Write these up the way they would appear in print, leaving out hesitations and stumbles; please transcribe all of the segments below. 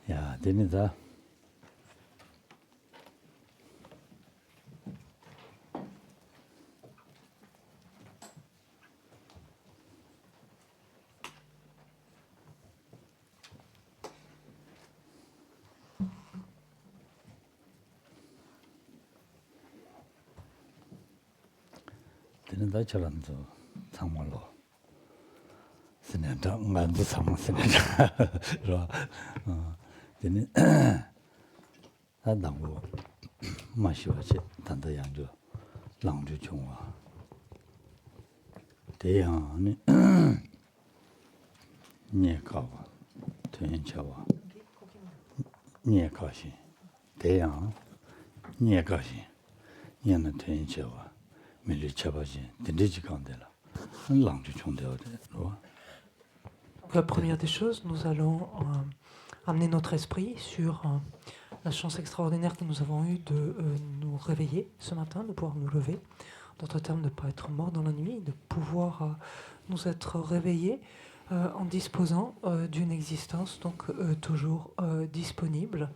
야, 됩니다. 되는다 저런도 정말로 스네다 만도 상 스네다 그러 되는 나당고 마시와지 단도 양조 랑주 중화 대양이 니에카와 된차와 니에카시 대양 니에카시 니는 된차와 밀리차바지 된지지 간데라 랑주 중대어데 La première des choses, nous allons amener notre esprit sur la chance extraordinaire que nous avons eue de nous réveiller ce matin, de pouvoir nous lever. D'autres termes, de ne pas être mort dans la nuit, de pouvoir nous être réveillés en disposant d'une existence donc toujours disponible,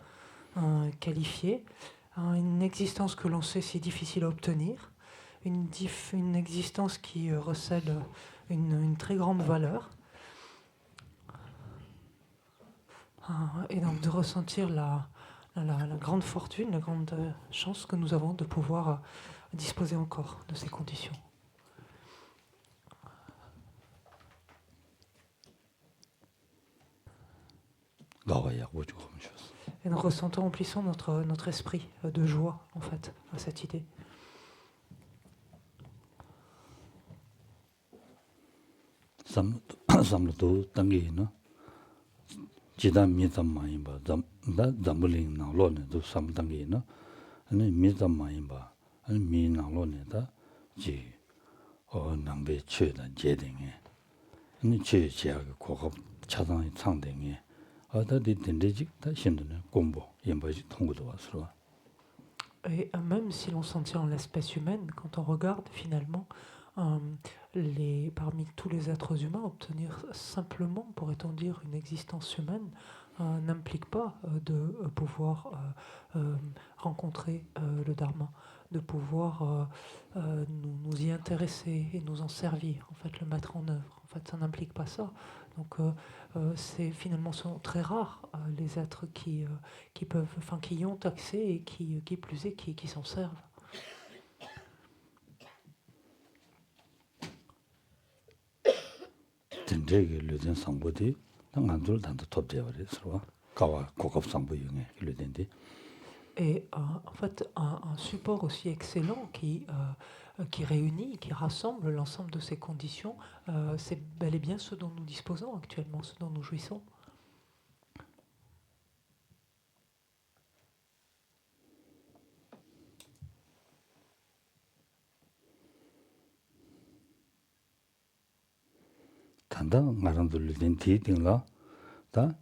qualifiée, une existence que l'on sait si difficile à obtenir, une existence qui recèle une très grande valeur. Et donc de ressentir la grande fortune, la grande chance que nous avons de pouvoir disposer encore de ces conditions. Et nous ressentons, remplissons notre esprit de joie, en fait, à cette idée. 지단 미담마인 봐. 담블링 나로네 도 삼당이나. 아니 미담마인 봐. 아니 미나로네다. 지 남배 최다 제등에. 아니 제지하고 고급 차단이 상등에. 어디디 된지직 다 신도네 공부 연바지 통고도 왔어. Et même si l'on s'en tient à l'espèce humaine, quand on regarde finalement parmi tous les êtres humains, obtenir simplement, pourrait-on dire, une existence humaine n'implique pas de pouvoir rencontrer le Dharma, de pouvoir nous y intéresser et nous en servir, en fait, le mettre en œuvre. En fait, ça n'implique pas ça. Donc, c'est finalement sont très rares les êtres qui peuvent, enfin, qui y ont accès et qui plus est, qui s'en servent. 된제게 르든 상보디 당한줄 단도 톱되어리 서로 가와 고급 상보 용에 르든디 Et en fait, un support aussi excellent qui réunit, qui rassemble l'ensemble de ces conditions, c'est bel et bien ce dont nous disposons actuellement, ce dont nous jouissons. 단다 말한들 르든디 딩라 다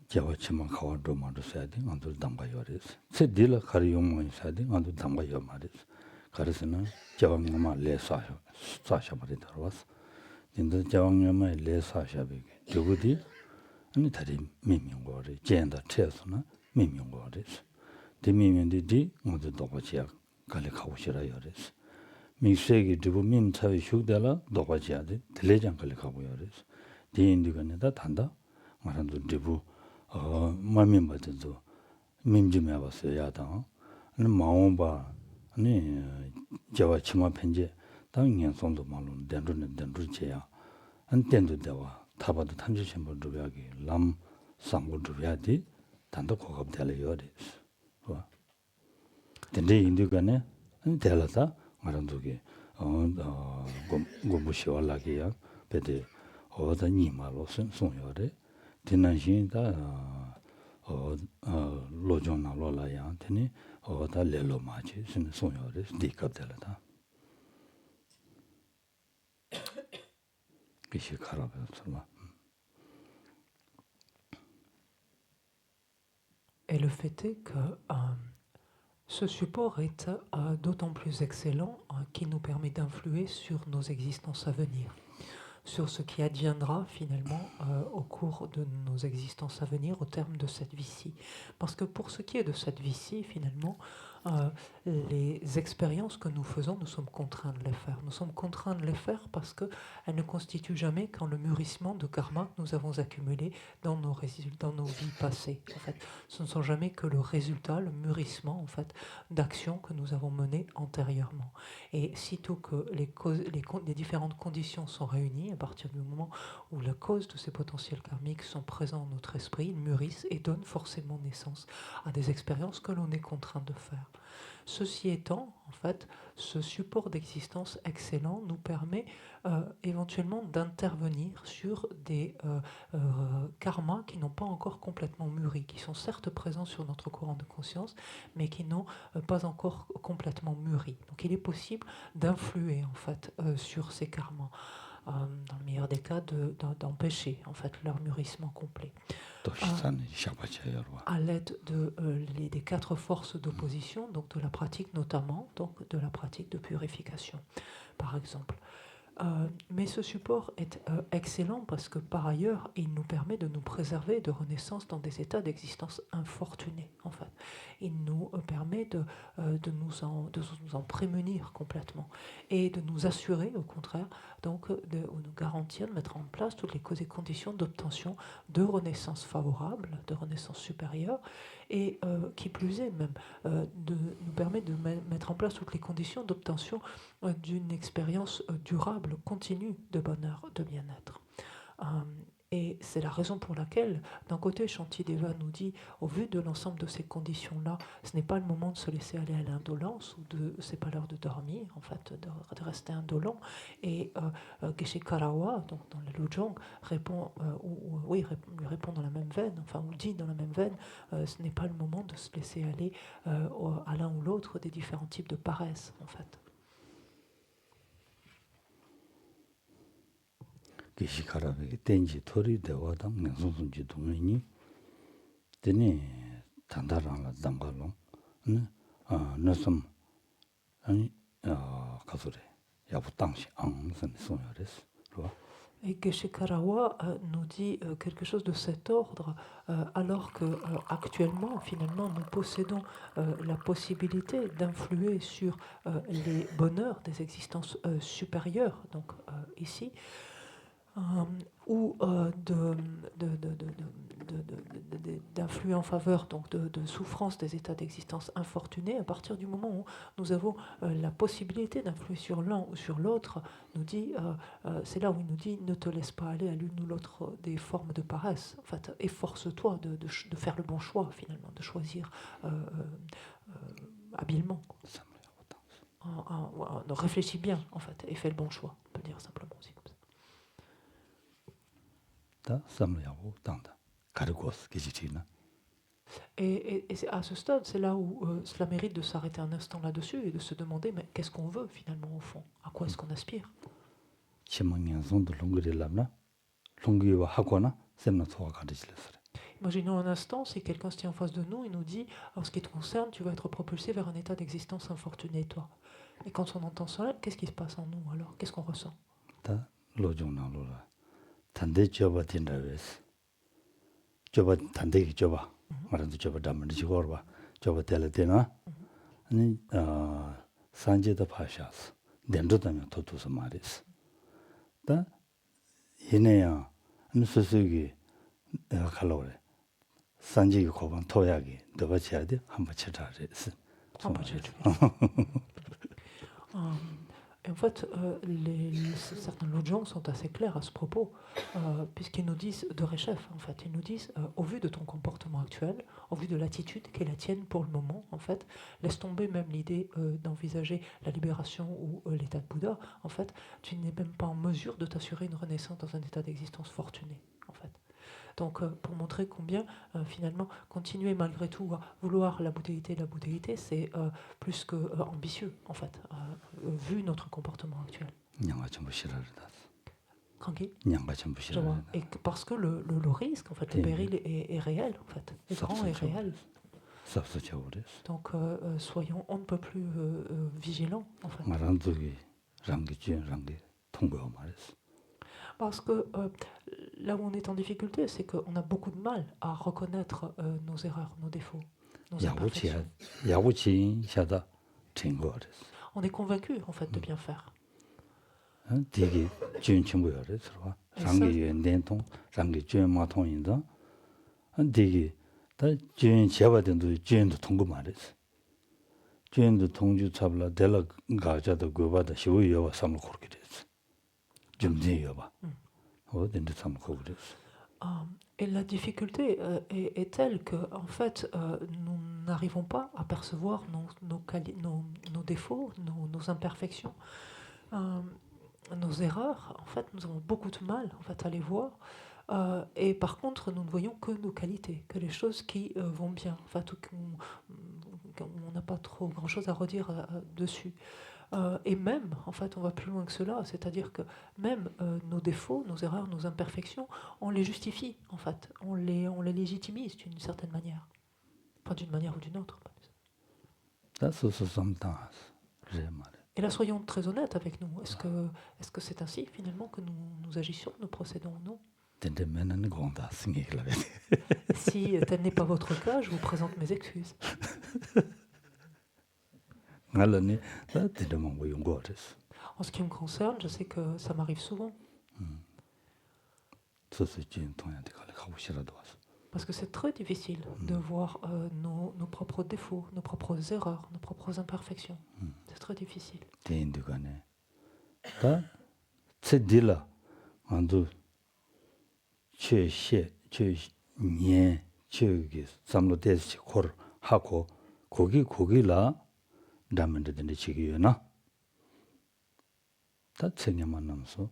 제와 치마 가와 도마도 사야지 안들 담바요레스 세딜 가리용만 사야지 안들 담바요 말이스 가르스는 제왕님만 레사셔 사셔버리 들어왔어 근데 제왕님만 레사셔비 저거디 아니 다리 미명거리 제한다 채서나 미명거리스 디미면디디 모두 도바지야 갈래 가고 싫어요레스 미세기 두부 민차의 휴대라 도바지야데 들레장 갈래 가고요레스 디인디가네다 단다 말한도 두부 마민바도 민지메 봤어요 야당 아니 마음바 아니 제와 치마 편제 당연 손도 말로 된루제야 안 된도 대와 타바도 탐지신분 주야기 람 상고 주야디 단도 고급 될려요 와 근데 인도가네 안 될라다 말한도게 고무시월라기야 베데 어다 니말로 손요래 디난신다 로존나 로라야 되니 어다 렐로마지 신 손요래 디캅텔다 기시 카라베스마 Et le fait est que ce support est d'autant plus excellent qu'il nous permet d'influer sur nos existences à venir, sur ce qui adviendra finalement au cours de nos existences à venir au terme de cette vie-ci. Parce que pour ce qui est de cette vie-ci, finalement, les expériences que nous faisons, nous sommes contraints de les faire. Nous sommes contraints de les faire parce qu'elles ne constituent jamais qu'en le mûrissement de karma que nous avons accumulé dans nos vies passées. En fait, ce ne sont jamais que le résultat, le mûrissement en fait, d'actions que nous avons menées antérieurement. Et sitôt que les différentes conditions sont réunies, à partir du moment où la cause de ces potentiels karmiques sont présents dans notre esprit, ils mûrissent et donnent forcément naissance à des expériences que l'on est contraint de faire. Ceci étant, en fait, ce support d'existence excellent nous permet éventuellement d'intervenir sur des karmas qui n'ont pas encore complètement mûri, qui sont certes présents sur notre courant de conscience, mais qui n'ont pas encore complètement mûri. Donc il est possible d'influer en fait sur ces karmas. Dans le meilleur des cas, d'empêcher en fait leur mûrissement complet. À l'aide des 4 forces d'opposition, donc de la pratique notamment, donc de la pratique de purification, par exemple. Mais ce support est excellent parce que par ailleurs, il nous permet de nous préserver de renaissance dans des états d'existence infortunés. En fait, il nous permet de nous en prémunir complètement et de nous assurer, au contraire, donc de nous garantir, de mettre en place toutes les causes et conditions d'obtention de renaissance favorable, de renaissance supérieure, et qui plus est même, de nous permet de mettre en place toutes les conditions d'obtention d'une expérience durable, continue de bonheur, de bien-être. Et c'est la raison pour laquelle, d'un côté, Shantideva nous dit, au vu de l'ensemble de ces conditions-là, ce n'est pas le moment de se laisser aller à l'indolence, ou c'est pas l'heure de dormir, en fait, de rester indolent. Et Geshe Karawa, donc dans le Lojong, lui répond dans la même veine, enfin, ou dit dans la même veine, ce n'est pas le moment de se laisser aller à l'un ou l'autre des différents types de paresse, en fait. 기시카라베 땡지 토리 대화당 명성순지 동의니 되니 단다랑라 담갈로 너섬 아니 가소래 야부 당시 앙선 소요레스 Et Geshe Karawa nous dit quelque chose de cet ordre, alors que actuellement, finalement, nous possédons la possibilité d'influer sur les bonheurs des existences supérieures, donc ici, ou d'influx en faveur, donc de souffrance des états d'existence infortunés, à partir du moment où nous avons la possibilité d'influer sur l'un ou sur l'autre, nous dit, c'est là où il nous dit ne te laisse pas aller à l'une ou l'autre des formes de paresse. En fait, efforce-toi de faire le bon choix finalement, de choisir habilement. Réfléchis bien en fait et fais le bon choix. On peut dire simplement aussi comme ça. 다 삼려고 당다. 가르고스 기지티나. Et à ce stade, c'est là où cela mérite de s'arrêter un instant là-dessus et de se demander mais qu'est-ce qu'on veut finalement au fond? À quoi est-ce qu'on aspire? 치망년선도 롱그릴람나. 롱기와 하거나 셈나 소화 가르치려서. Imaginons un instant, si quelqu'un se tient en face de nous et nous dit, en ce qui te concerne, tu vas être propulsé vers un état d'existence infortuné, toi. Et quand on entend cela, qu'est-ce qui se passe en nous alors? Qu'est-ce qu'on ressent? 다 로종나로라. 단대 줘봐 된다베스. 줘봐 단대기 줘봐. 말한도 줘봐 담을 지고 봐. 줘봐 tel레데나. 아니 산제도 파샤스. 렌도다면 도도서 말이스. 다 이내야 안 스스기 칼로레. 산지기 고반 토약이 너가 쳐야 돼. 한번 쳐자래스. Et en fait, certains gens sont assez clairs à ce propos, puisqu'ils nous disent de Réchef, en fait, ils nous disent, au vu de ton comportement actuel, au vu de l'attitude qui est la tienne pour le moment, en fait, laisse tomber même l'idée d'envisager la libération ou l'état de Bouddha, en fait, tu n'es même pas en mesure de t'assurer une renaissance dans un état d'existence fortuné, en fait. Donc, pour montrer combien, finalement, continuer malgré tout à vouloir la bouddhéité, c'est plus que ambitieux, en fait, vu notre comportement actuel. Tranquille. Et parce que le risque, en fait, le péril est réel, en fait, est grand et réel. Donc, soyons on ne peut plus vigilants, en fait. Parce que là où on est en difficulté, c'est qu'on a beaucoup de mal à reconnaître nos erreurs, nos défauts, nos imperfections. On est convaincu, en fait, de bien faire. Et la difficulté est telle que, en fait, nous n'arrivons pas à percevoir nos défauts, nos imperfections, nos erreurs. En fait, nous avons beaucoup de mal, en fait, à les voir. Et par contre, nous ne voyons que nos qualités, que les choses qui vont bien, en fait, on n'a pas trop grand-chose à redire dessus. Et même, en fait, on va plus loin que cela, c'est-à-dire que même nos défauts, nos erreurs, nos imperfections, on les justifie, en fait, on les légitimise d'une certaine manière, enfin d'une manière ou d'une autre. Et là, soyons très honnêtes avec nous. Est-ce que c'est ainsi, finalement, que nous agissons, nous procédons, non? Si tel n'est pas votre cas, je vous présente mes excuses. En ce qui me concerne, je sais que ça m'arrive souvent. Parce que c'est très difficile de voir nos propres défauts, nos propres erreurs, nos propres imperfections. C'est très difficile. 담는데 지기요나 다 책임만 남서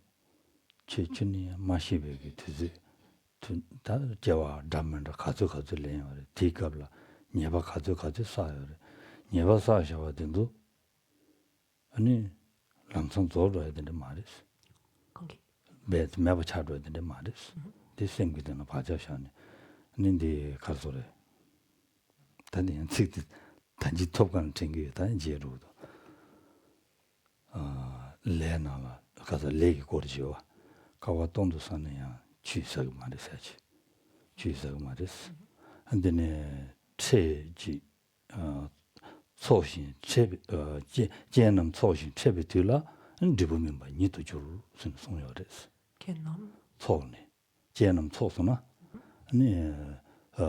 최춘이 마시베기 되지 다 제와 담는다 가져가질래요 디갑라 녀바 가져 사요 녀바 사셔야 된도 아니 랑성 줘야 되는데 말이스 매드 매버 차줘야 되는데 말이스 디생기는 봐자샤니 근데 가서래 단지 단지 톱간 챙겨 단지 제로도 레나가 가서 레기 고르지요 가와 돈도 사네야 취사가 말이사지 취사가 말이스 근데네 체지 소신 체비 제නම් 소신 체비 들라 근데 보면 봐 니도 줄 송요레스 qui est un homme, 소네 제놈 소소나 아니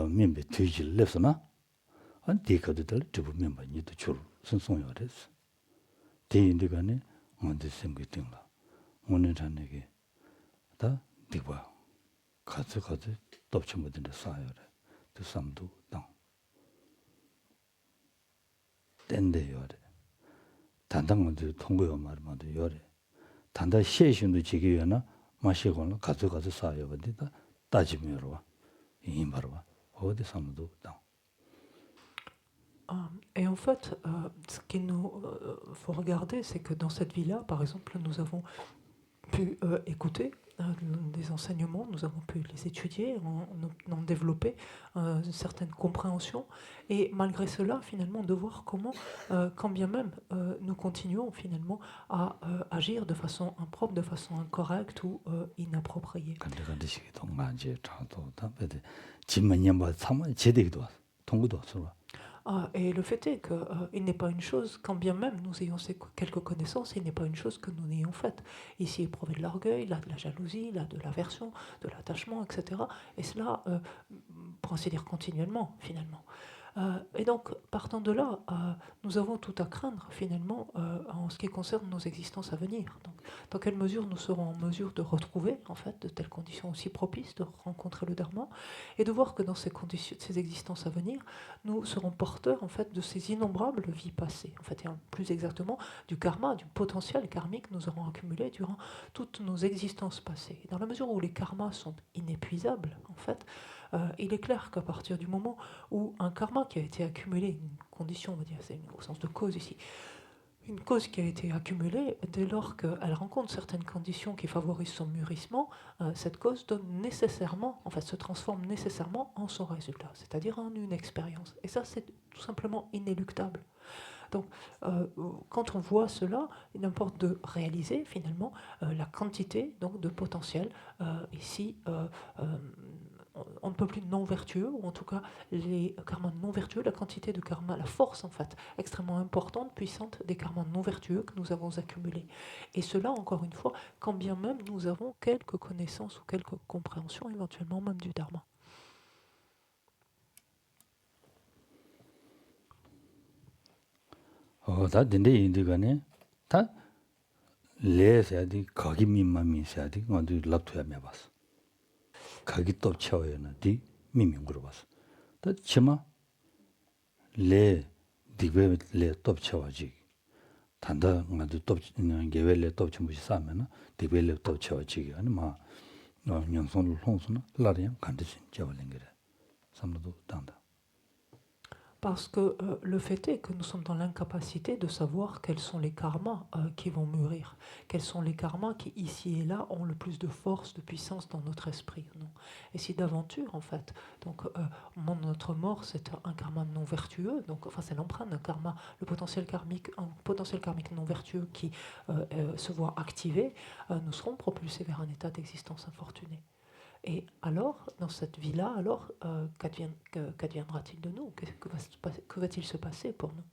민비 뒤질 랩스나 안 디카드들 두부 멤버니도 줄 선송요레스 대인들간에 뭔데 생기든가 오늘 전에게 다 디바 가서 덮쳐 못는데 쌓여래 그 삼도 당 땐데요래 단당한테 통고요 말만도 요래 단다 시에신도 지기에나 마시고는 가서 쌓여 버리다 따지면 와 이말로 와 어디 삼도 당 Et en fait, ce qu'il nous faut regarder, c'est que dans cette vie-là, par exemple, nous avons pu écouter des enseignements, nous avons pu les étudier, en développer une certaine compréhension, et malgré cela, finalement, de voir comment, quand bien même nous continuons finalement à agir de façon impropre, de façon incorrecte ou inappropriée. 간데 시기도 만지 차도 답에데 집만년 참아 제대기도 왔어 통구도 왔어. Et le fait est qu'il n'est pas une chose, quand bien même nous ayons quelques connaissances, il n'est pas une chose que nous n'ayons faite. Ici, éprouver de l'orgueil, là de la jalousie, là de l'aversion, de l'attachement, etc. Et cela, pour ainsi dire, continuellement, finalement. Et donc, partant de là, nous avons tout à craindre, finalement, en ce qui concerne nos existences à venir. Donc, dans quelle mesure nous serons en mesure de retrouver, en fait, de telles conditions aussi propices, de rencontrer le Dharma, et de voir que dans ces conditions, ces existences à venir, nous serons porteurs, en fait, de ces innombrables vies passées. En fait, et plus exactement, du karma, du potentiel karmique que nous aurons accumulé durant toutes nos existences passées. Et dans la mesure où les karmas sont inépuisables, en fait, il est clair qu'à partir du moment où un karma qui a été accumulé, une condition, on va dire, c'est au sens de cause ici, une cause qui a été accumulée, dès lors qu'elle rencontre certaines conditions qui favorisent son mûrissement, cette cause donne nécessairement, en fait, se transforme nécessairement en son résultat, c'est-à-dire en une expérience. Et ça, c'est tout simplement inéluctable. Donc, quand on voit cela, il importe de réaliser finalement la quantité donc, de potentiel ici on ne peut plus non vertueux, ou en tout cas les karmas non vertueux, la quantité de karma, la force en fait extrêmement importante, puissante des karmas non vertueux que nous avons accumulés. Et cela, encore une fois, quand bien même nous avons quelques connaissances ou quelques compréhensions éventuellement même du dharma. 다 된데 인디가네 다 레세야디 거기 민마미세야디 어디 랍토야 매봤어. 거기 또 채워야나 디 미민 물어봤어. 다 치마 레 디베 레또 채워지. 단다 나도 또 게벨레 또 좀 싸면은 디벨레 또 채워지기 아니 마 영선을 홍수나 라리야 간듯이 채워낸 거래. 삼도 단다. Parce que le fait est que nous sommes dans l'incapacité de savoir quels sont les karmas qui vont mûrir, quels sont les karmas qui, ici et là, ont le plus de force, de puissance dans notre esprit. Non. Et si d'aventure, en fait, donc notre mort, c'est un karma non vertueux, donc enfin c'est l'empreinte d'un karma, un potentiel karmique non vertueux qui se voit activé, nous serons propulsés vers un état d'existence infortunée. Et alors, dans cette vie-là, alors, qu'adviendra-t-il de nous? Que va-t-il se passer pour nous?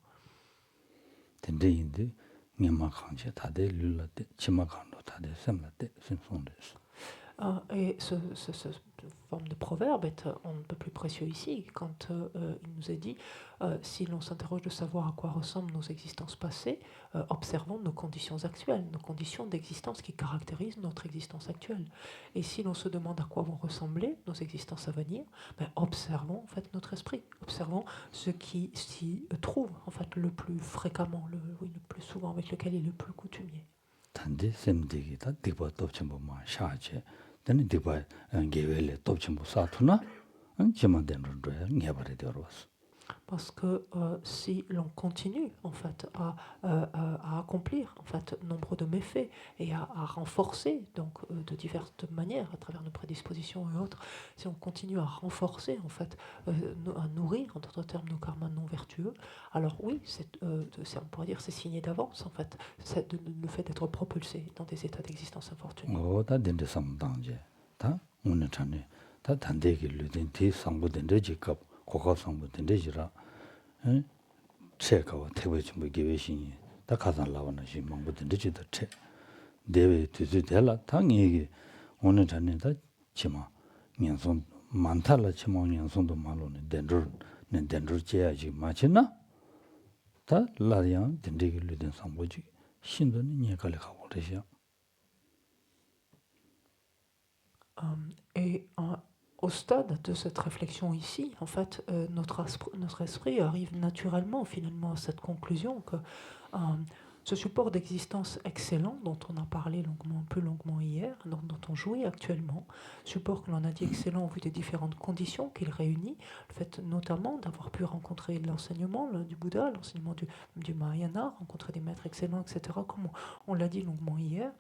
Et cette forme de proverbe est on ne peut plus précieux ici, quand il nous est dit, si l'on s'interroge de savoir à quoi ressemblent nos existences passées, observons nos conditions actuelles, nos conditions d'existence qui caractérisent notre existence actuelle. Et si l'on se demande à quoi vont ressembler nos existences à venir, observons en fait notre esprit, observons ce qui s'y trouve en fait le plus fréquemment, le plus souvent, avec lequel il est le plus coutumier. 단지 샘되기다 디바 덮침보만 샤제 되는 디바 게벨레 덮침보 사투나 지만 되는 거야 녀버려 되어왔어. Parce que si l'on continue en fait à accomplir en fait nombre de méfaits et à renforcer donc de diverses manières à travers nos prédispositions et autres, si on continue à renforcer en fait, à nourrir en d'autres termes nos karmas non vertueux, alors oui, on pourrait dire c'est signé d'avance en fait, le fait d'être propulsé dans des états d'existence infortunés. 다 된데 삼당제 다 오늘 전에 다 단대기를 된뒤 상부된데 직업 고급 상부된데지라 체크와 태외 좀 기회신이 다 가산 나와는 시 망부된데지도 체 대외 뒤지 될라 당이 오늘 전에다 치마 년선 많다라 치마 년선도 말로는 덴들 제야지 마치나 다 라리안 덴데기를 된 상보지 신도는 예갈에 가고 그러시야. Et au stade de cette réflexion ici, en fait, notre esprit arrive naturellement finalement à cette conclusion que ce support d'existence excellent dont on a parlé un peu longuement hier, dont on jouit actuellement, support que l'on a dit excellent au vu des différentes conditions qu'il réunit, le fait notamment d'avoir pu rencontrer l'enseignement du Bouddha, l'enseignement du Mahayana, rencontrer des maîtres excellents, etc., comme on l'a dit longuement hier.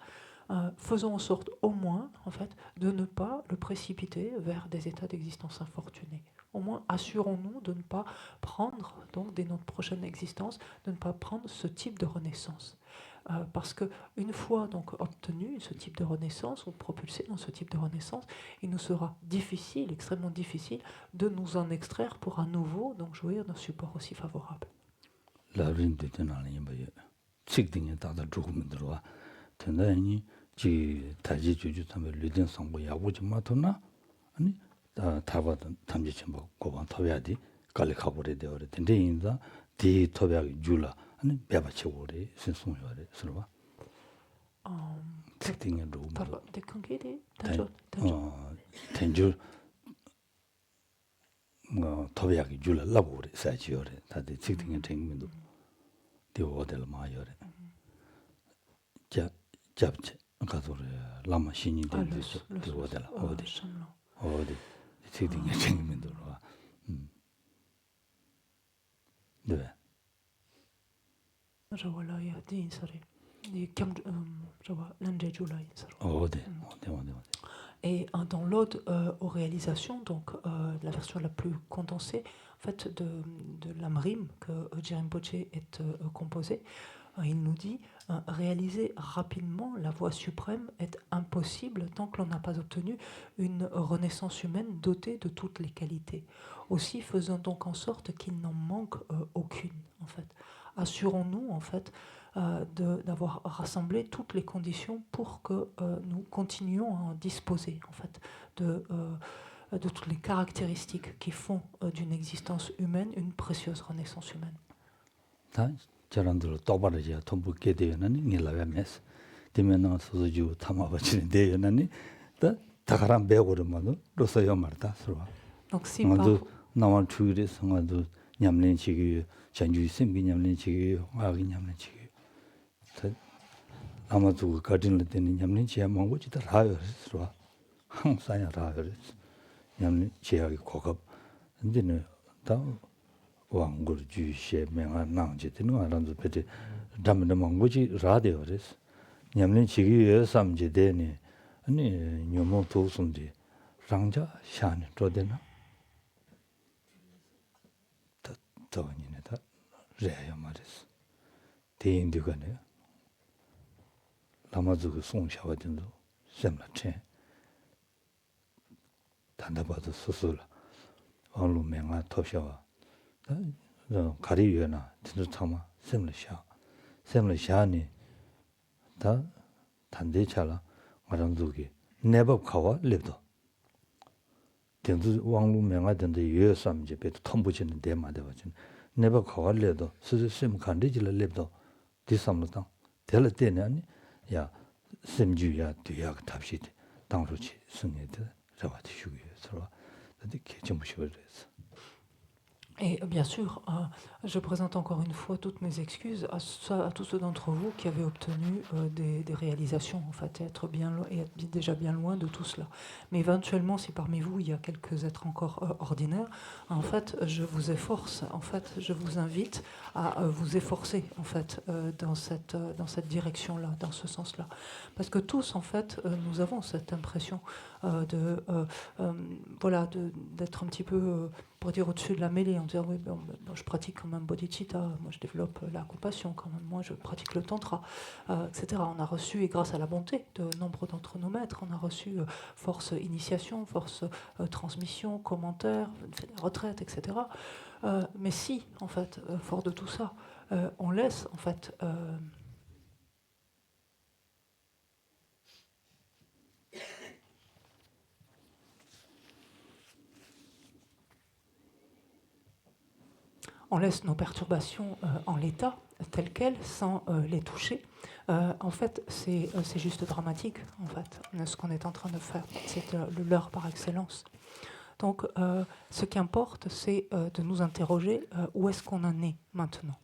Faisons en sorte au moins, en fait, de ne pas le précipiter vers des états d'existence infortunés. Au moins, assurons-nous de ne pas prendre, donc, dès notre prochaine existence, de ne pas prendre ce type de renaissance. Parce qu'une fois donc obtenu ce type de renaissance, ou propulsé dans ce type de renaissance, il nous sera difficile, extrêmement difficile, de nous en extraire pour à nouveau donc, jouir d'un support aussi favorable. 지 다지 주주 담에 리든 선고 야구지 마토나 아니 타바던 탐지 첨부 고반 토야디 갈리 가버려 되어 근데 인자 디 토야기 줄라 아니 배바치고리 신송요래 서로 특징의 로 대컨게디 텐줄 뭐 토야기 줄라 라보리 사지요래 다들 특징의 생민도 디오델 마요래 자 잡체 가서래 라마 신이 된데 디오델 어디 특징의 생민도 와 네. Et dans l'ode aux réalisations, donc la version la plus condensée en fait, de l'Amrim que Rinpoche est composé, il nous dit réaliser rapidement la voie suprême est impossible tant que l'on n'a pas obtenu une renaissance humaine dotée de toutes les qualités. Aussi, faisons donc en sorte qu'il n'en manque aucune. En fait, assurons-nous en fait d'avoir rassemblé toutes les conditions pour que nous continuions à en disposer en fait de toutes les caractéristiques qui font d'une existence humaine une précieuse renaissance humaine. 저런들 똑바르지 돈 붙게 되면은 일라가 메스 되면은 소주주 타마버치는 되면은 다 가람 배고르면은 로서요 말다 서로 Donc si 먼저 나만 주의를 성화도 냠는 지기 전주 생기 냠는 지기 와기 냠는 지기 아마도 가진을 때는 냠는 지야 먹고지다 라요 서로 항상 라요 냠는 지야기 고급 근데는 다 왕gur 주시에 명한 나지 되는 거 알아도 배지 담는 망고지 라디오레스 냠는 지기에 삼지 되니 아니 녀모 도순지 랑자 샤니 조되나 더더니네다 레야 말이스 대인들가네 라마즈그 송샤와든도 셈라체 단다바도 수술 얼루 명아 토샤와 가리위나 진짜 참아 셈르샤니 다 단대차라 마랑두기 네버 가와 랩도 된주 왕루 명하던데 예삼제 배도 톰부지는 데마데 버진 네버 가와 랩도 스스심 간디질 랩도 디삼로당 될 때는 야 셈주야 뒤야 답시 당루치 승리들 저와티 휴게 서로 되게 개점무시를 했어. Et bien sûr, je présente encore une fois toutes mes excuses à tous ceux d'entre vous qui avaient obtenu des réalisations, en fait, et être déjà bien loin de tout cela. Mais éventuellement, si parmi vous, il y a quelques êtres encore ordinaires, en fait, je vous efforce, en fait, je vous invite à vous efforcer, en fait, dans cette direction-là, dans ce sens-là. Parce que tous, en fait, nous avons cette impression d'être un petit peu... pour dire au-dessus de la mêlée, en disant oui, je pratique quand même bodhicitta, moi je développe la compassion quand même, moi je pratique le tantra, etc. On a reçu, et grâce à la bonté de nombre d'entre nos maîtres, on a reçu force initiation, force transmission, commentaire, retraite, etc. Mais si, en fait, fort de tout ça, on laisse, en fait... on laisse nos perturbations en l'état, telles quelles, sans les toucher, en fait, c'est juste dramatique, en fait, ce qu'on est en train de faire. C'est le leurre par excellence. Donc, ce qui importe, c'est de nous interroger où est-ce qu'on en est maintenant,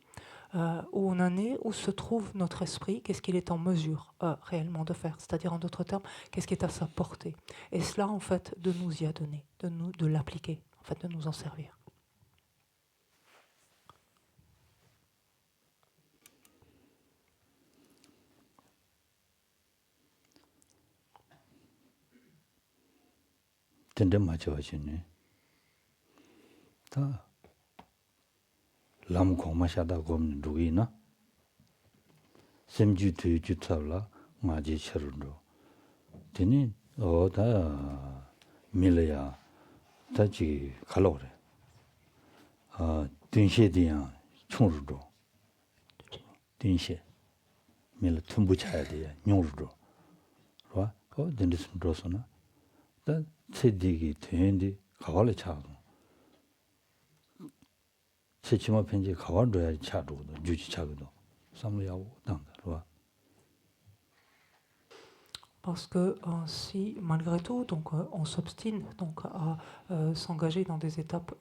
où on en est, où se trouve notre esprit, qu'est-ce qu'il est en mesure réellement de faire, c'est-à-dire en d'autres termes, qu'est-ce qui est à sa portée. Et cela, en fait, de nous y adonner, de l'appliquer, en fait, de nous en servir. 텐데 맞춰지네. 다 람 고마샤다 곰 루이나 셈주 뒤주 탑라 마지 셔르로 되니 어다 밀려야 다지 갈로래 아 딘셰디야 총르로 딘셰 밀 tum부 차야 돼 용르로 와 딘디스 들어서나 다 세디기 되는데 가발에 차고 세치마 편지 가발로야 차도도 유지 차고도 삼려하고 당다 와 Parce que si, malgré tout, donc, on s'obstine donc, à s'engager dans des étapes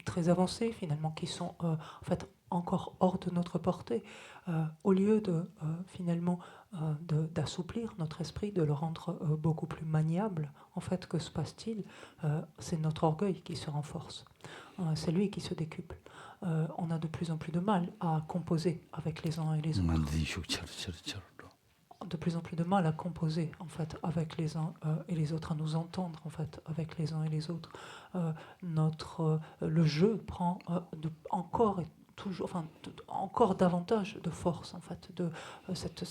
très avancées, finalement, qui sont en fait encore hors de notre portée, au lieu de finalement d'assouplir notre esprit, de le rendre beaucoup plus maniable, en fait, que se passe-t-il? C'est notre orgueil qui se renforce, c'est lui qui se décuple. On a de plus en plus de mal à composer avec les uns et les autres. De plus en plus de mal à composer en fait avec les uns et les autres, à nous entendre en fait avec les uns et les autres. Le jeu prend encore et toujours, enfin encore davantage de force en fait, de cette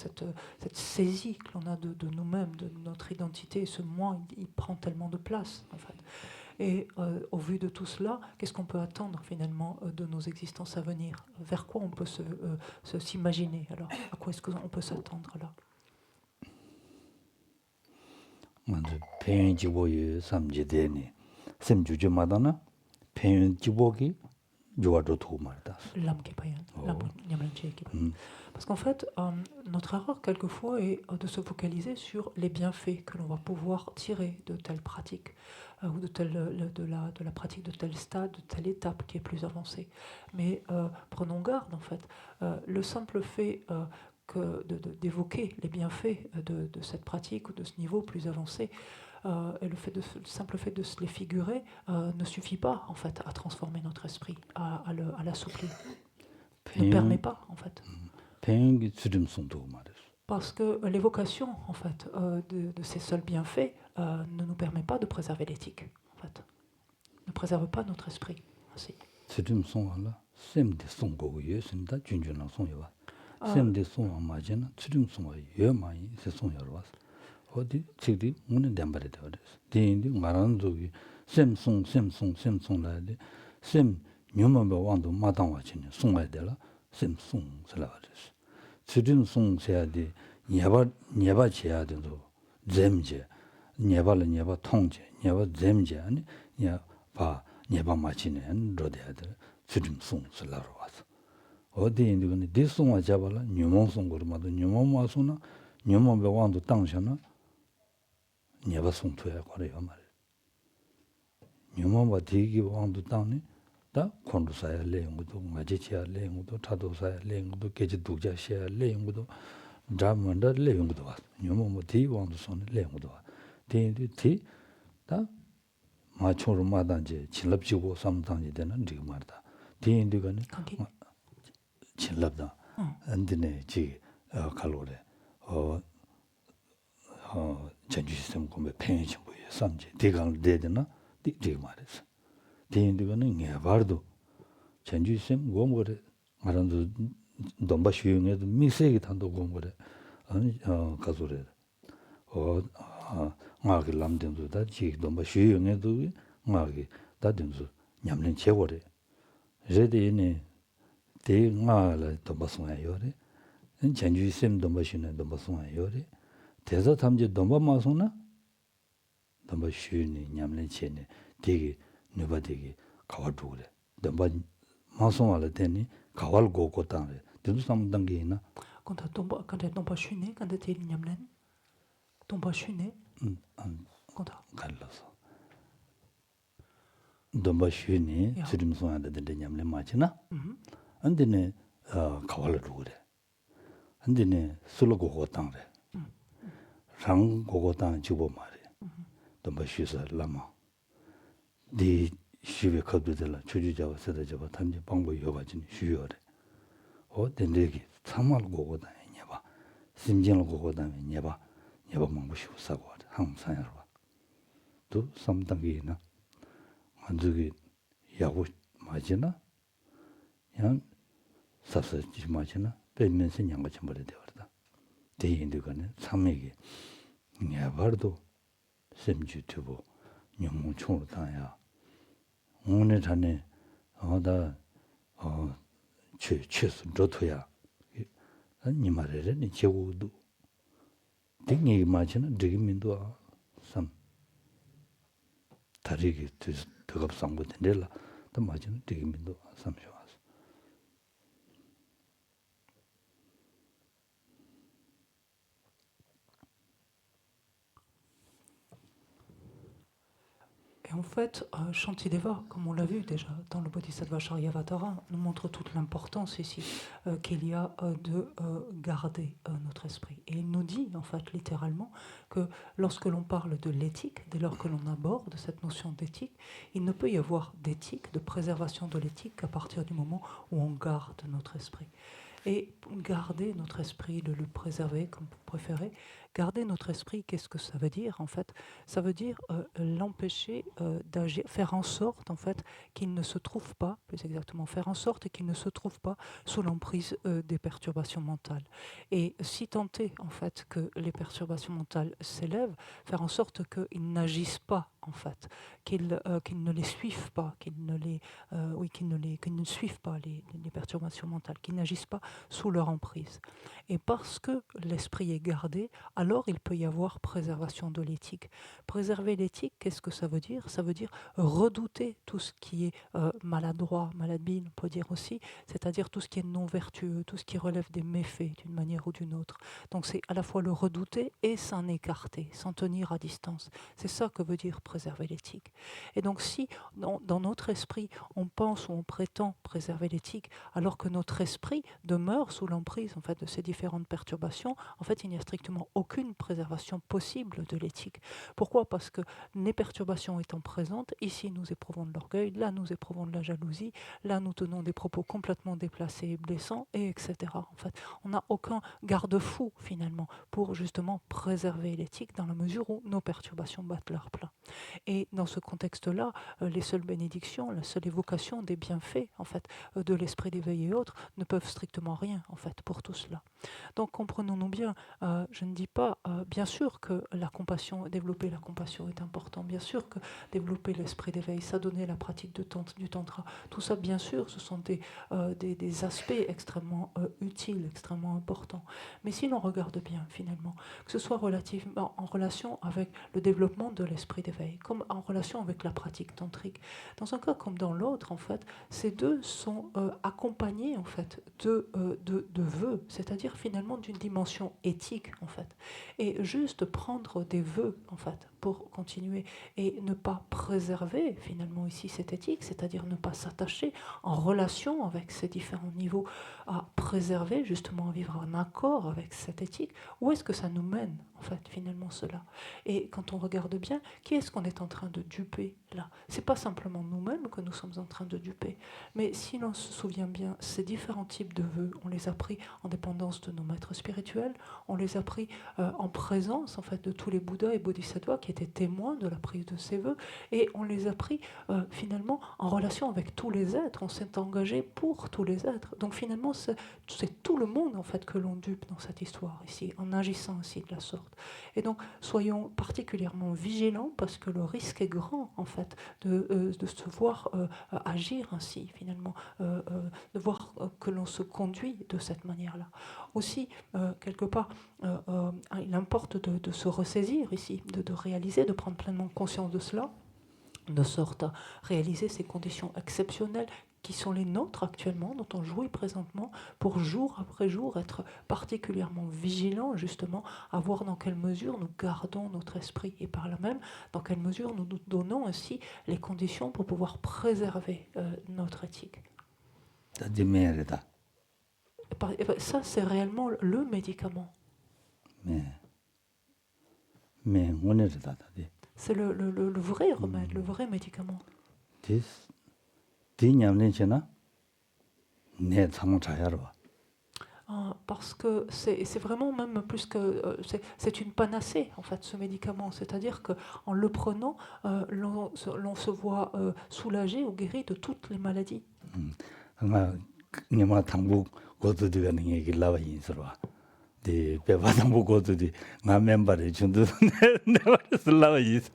saisie que l'on a de nous-mêmes, de notre identité. Ce moi, il prend tellement de place en fait. Et au vu de tout cela, qu'est-ce qu'on peut attendre finalement de nos existences à venir? Vers quoi on peut s'imaginer alors? À quoi est-ce qu'on peut s'attendre là? 먼저 pen 지보의 삼지대니 샘 주제마다나 pen 지보기 조아도 도말다. L'âme qui paye, parce qu'en fait, notre erreur quelquefois est de se focaliser sur les bienfaits que l'on va pouvoir tirer de telle pratique ou de la pratique de tel stade, de telle étape qui est plus avancée. Mais prenons garde en fait. Le simple fait d'évoquer les bienfaits de cette pratique ou de ce niveau plus avancé, et le simple fait de se les figurer ne suffit pas en fait à transformer notre esprit, à l'assouplir. Ne permet pas en fait. Parce que l'évocation en fait de ces seuls bienfaits ne nous permet pas de préserver l'éthique en fait. Ne préserve pas notre esprit ainsi. 샘데 송아 마제나 추림 송아 예마이 세 송여로 왔어. 어디 지디 문에 담바래 되어서. 대인디 말하는 저기 샘송라데 샘 묘마베 왕도 마당 와치네 송아야 되라 샘송 살아버렸어. 추림 송 세야디 녀바 지야 되도 잼제 녀바 통제 녀바 잼제 아니 녀바 녀바 마치네 로데야 돼. 추림 송 살아러 왔어. 어디 있는 디송아 잡아라 뉴몬송 거마도 뉴몬 와서나 뉴몬 배wan도 당셔나 녀바송 토야 거래요 말 뉴몬 바디기 왕도 당네 다 콘도사야 레용도 마제치야 레용도 타도사야 레용도 계지 두자시야 레용도 자만다 레용도 와 뉴몬 디 왕도 손 레용도 와 디다 마초로 마단제 진럽지고 삼단지 되는 지금 말다 디인디가네 진럽다. 안드네 지 칼로레 전주 시스템 공부 펜이 뭐 삼지 대강 되드나 되게 말했어. 대인들은 녀바도 전주 시스템 공부를 말한도 domba 쉬용에도 미세게 탄도 공부를 아니 가소래. 마게 람된도 다지 domba 쉬용에도 마게 다든지 냠는 제거래. 제대네 대응하라 domba 요래. 전주 시스템 domba 쉬는 domba 요래. 대서 탐지 domba 마소나 domba 쉬니 냠는 체네 되게 누가 되게 가와두래. domba 마송알 때니 가왈 고고탄레 데도 삼당게나 Quand elle tombe chuné, quand elle est nyamlen, tombe chuné, 안 quand elle. 갈라서 dom바슈니 야. 지름송한데 냠레 마치나 Mhm. 안데네 가왈 루그래 안데네 술로 고고탄레 랑 고고탄 주보 말이 dom바슈서 라마 디 시베 커드들라 주주자와 세대자와 탐지 방법이 여가지니 쉬어래 덴데기 참말 고고탄이 봐 심진을 고고탄이 봐 망부시고 사고 항상 봐. 또 삼당기나 안저기 야구 맞이나 그냥 삽사지 맞이나 빼면서 양가 전부를 되었다. 대인들과는 삼맥이 야바도 샘주튜브 영웅총으로 다야. 오늘 전에 최수 로토야. 니 말에는 니 제고도 딩이 맞이나 드기민도 삼 다리기 더갑상고 된들라 또 맞이는 드기민도 삼쇼. Et en fait, Shantideva, comme on l'a vu déjà dans le Bodhisattva Charyavatara, nous montre toute l'importance ici qu'il y a de garder notre esprit. Et il nous dit, en fait, littéralement, que lorsque l'on parle de l'éthique, dès lors que l'on aborde cette notion d'éthique, il ne peut y avoir d'éthique, de préservation de l'éthique qu'à partir du moment où on garde notre esprit. Et garder notre esprit, le préserver, comme vous préférez, garder notre esprit, qu'est-ce que ça veut dire en fait? Ça veut dire l'empêcher d'agir, faire en sorte en fait qu'il ne se trouve pas, plus exactement, faire en sorte qu'il ne se trouve pas sous l'emprise des perturbations mentales. Et si tenter en fait que les perturbations mentales s'élèvent, faire en sorte qu'ils n'agissent pas en fait, qu'ils ne les suivent pas, qu'ils ne suivent pas les perturbations mentales, qu'ils n'agissent pas sous leur emprise. Et parce que l'esprit est gardé, alors il peut y avoir préservation de l'éthique. Préserver l'éthique, qu'est-ce que ça veut dire? Ça veut dire redouter tout ce qui est maladroit, malhabile, on peut dire aussi, c'est-à-dire tout ce qui est non vertueux, tout ce qui relève des méfaits d'une manière ou d'une autre. Donc c'est à la fois le redouter et s'en écarter, s'en tenir à distance. C'est ça que veut dire préserver l'éthique. Et donc si dans notre esprit, on pense ou on prétend préserver l'éthique, alors que notre esprit demeure sous l'emprise en fait, de ces différentes perturbations, en fait, il n'y a strictement aucune préservation possible de l'éthique. Pourquoi? Parce que les perturbations étant présentes, ici nous éprouvons de l'orgueil, là nous éprouvons de la jalousie, là nous tenons des propos complètement déplacés et blessants, et etc. En fait, on n'a aucun garde-fou finalement pour justement préserver l'éthique dans la mesure où nos perturbations battent leur plein. Et dans ce contexte-là, les seules bénédictions, la seule évocation des bienfaits en fait, de l'esprit d'éveil et autres ne peuvent strictement rien en fait pour tout cela. Donc comprenons-nous bien, je ne dis pas, bien sûr que la compassion, développer la compassion est important, bien sûr que développer l'esprit d'éveil, s'adonner à la pratique du tantra, tout ça bien sûr ce sont des aspects extrêmement utiles, extrêmement importants. Mais si l'on regarde bien finalement, que ce soit relativement en relation avec le développement de l'esprit d'éveil, comme en relation avec la pratique tantrique, dans un cas comme dans l'autre en fait, ces deux sont accompagnés en fait de vœux, c'est-à-dire finalement d'une dimension éthique en fait. Et juste prendre des vœux en fait pour continuer et ne pas préserver finalement ici cette éthique, c'est-à-dire ne pas s'attacher en relation avec ces différents niveaux à préserver justement, à vivre en accord avec cette éthique, où est-ce que ça nous mène en fait finalement cela? Et quand on regarde bien, qui est-ce qu'on est en train de duper là? C'est pas simplement nous-mêmes que nous sommes en train de duper, mais si l'on se souvient bien, ces différents types de vœux, on les a pris en dépendance de nos maîtres spirituels, on les a pris en présence en fait de tous les Bouddhas et Bodhisattvas qui étaient témoins de la prise de ces vœux, et on les a pris finalement en relation avec tous les êtres, on s'est engagé pour tous les êtres. Donc finalement, c'est tout le monde en fait que l'on dupe dans cette histoire ici, en agissant ainsi de la sorte. Et donc soyons particulièrement vigilants parce que le risque est grand en fait de se voir agir ainsi finalement, de voir que l'on se conduit de cette manière-là. Aussi, quelque part, il importe de se ressaisir ici, de réaliser, de prendre pleinement conscience de cela, de sorte à réaliser ces conditions exceptionnelles qui sont les nôtres actuellement, dont on jouit présentement, pour jour après jour être particulièrement vigilants, justement, à voir dans quelle mesure nous gardons notre esprit et par là même, dans quelle mesure nous nous donnons aussi les conditions pour pouvoir préserver notre éthique. 다디 메르다. Et ça, c'est réellement le médicament. 메 오늘다 다디. C'est le vrai remède, le vrai médicament. 디스 디냠렌치나 내 상을 자야로. Parce que c'est vraiment même plus que... c'est une panacée, en fait, ce médicament. C'est-à-dire qu'en le prenant, l'on se voit soulagé ou guéri de toutes les maladies. 나 니마 당부 고도디가 는 얘기 나와 인서로. 디 배바당부 고도디 나 멤버를 준도 내가 쓸라와 있어.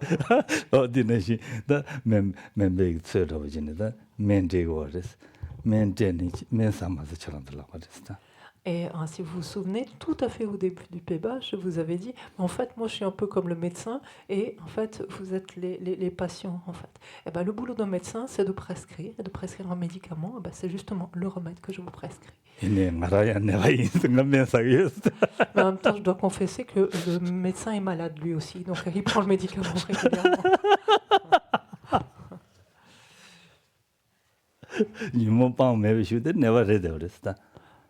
어디는시 다 멤버 서러워지는다. 멘제고레스. 멘제니 멘사마스처럼 들라고 그랬다. Et si vous vous souvenez, tout à fait au début du PEBA, je vous avais dit, en fait, moi, je suis un peu comme le médecin, et en fait, vous êtes les patients, en fait. Et ben, le boulot d'un médecin, c'est de prescrire, et de prescrire un médicament, et ben, c'est justement le remède que je vous prescris. Mais en même temps, je dois confesser que le médecin est malade, lui aussi, donc il prend le médicament régulièrement.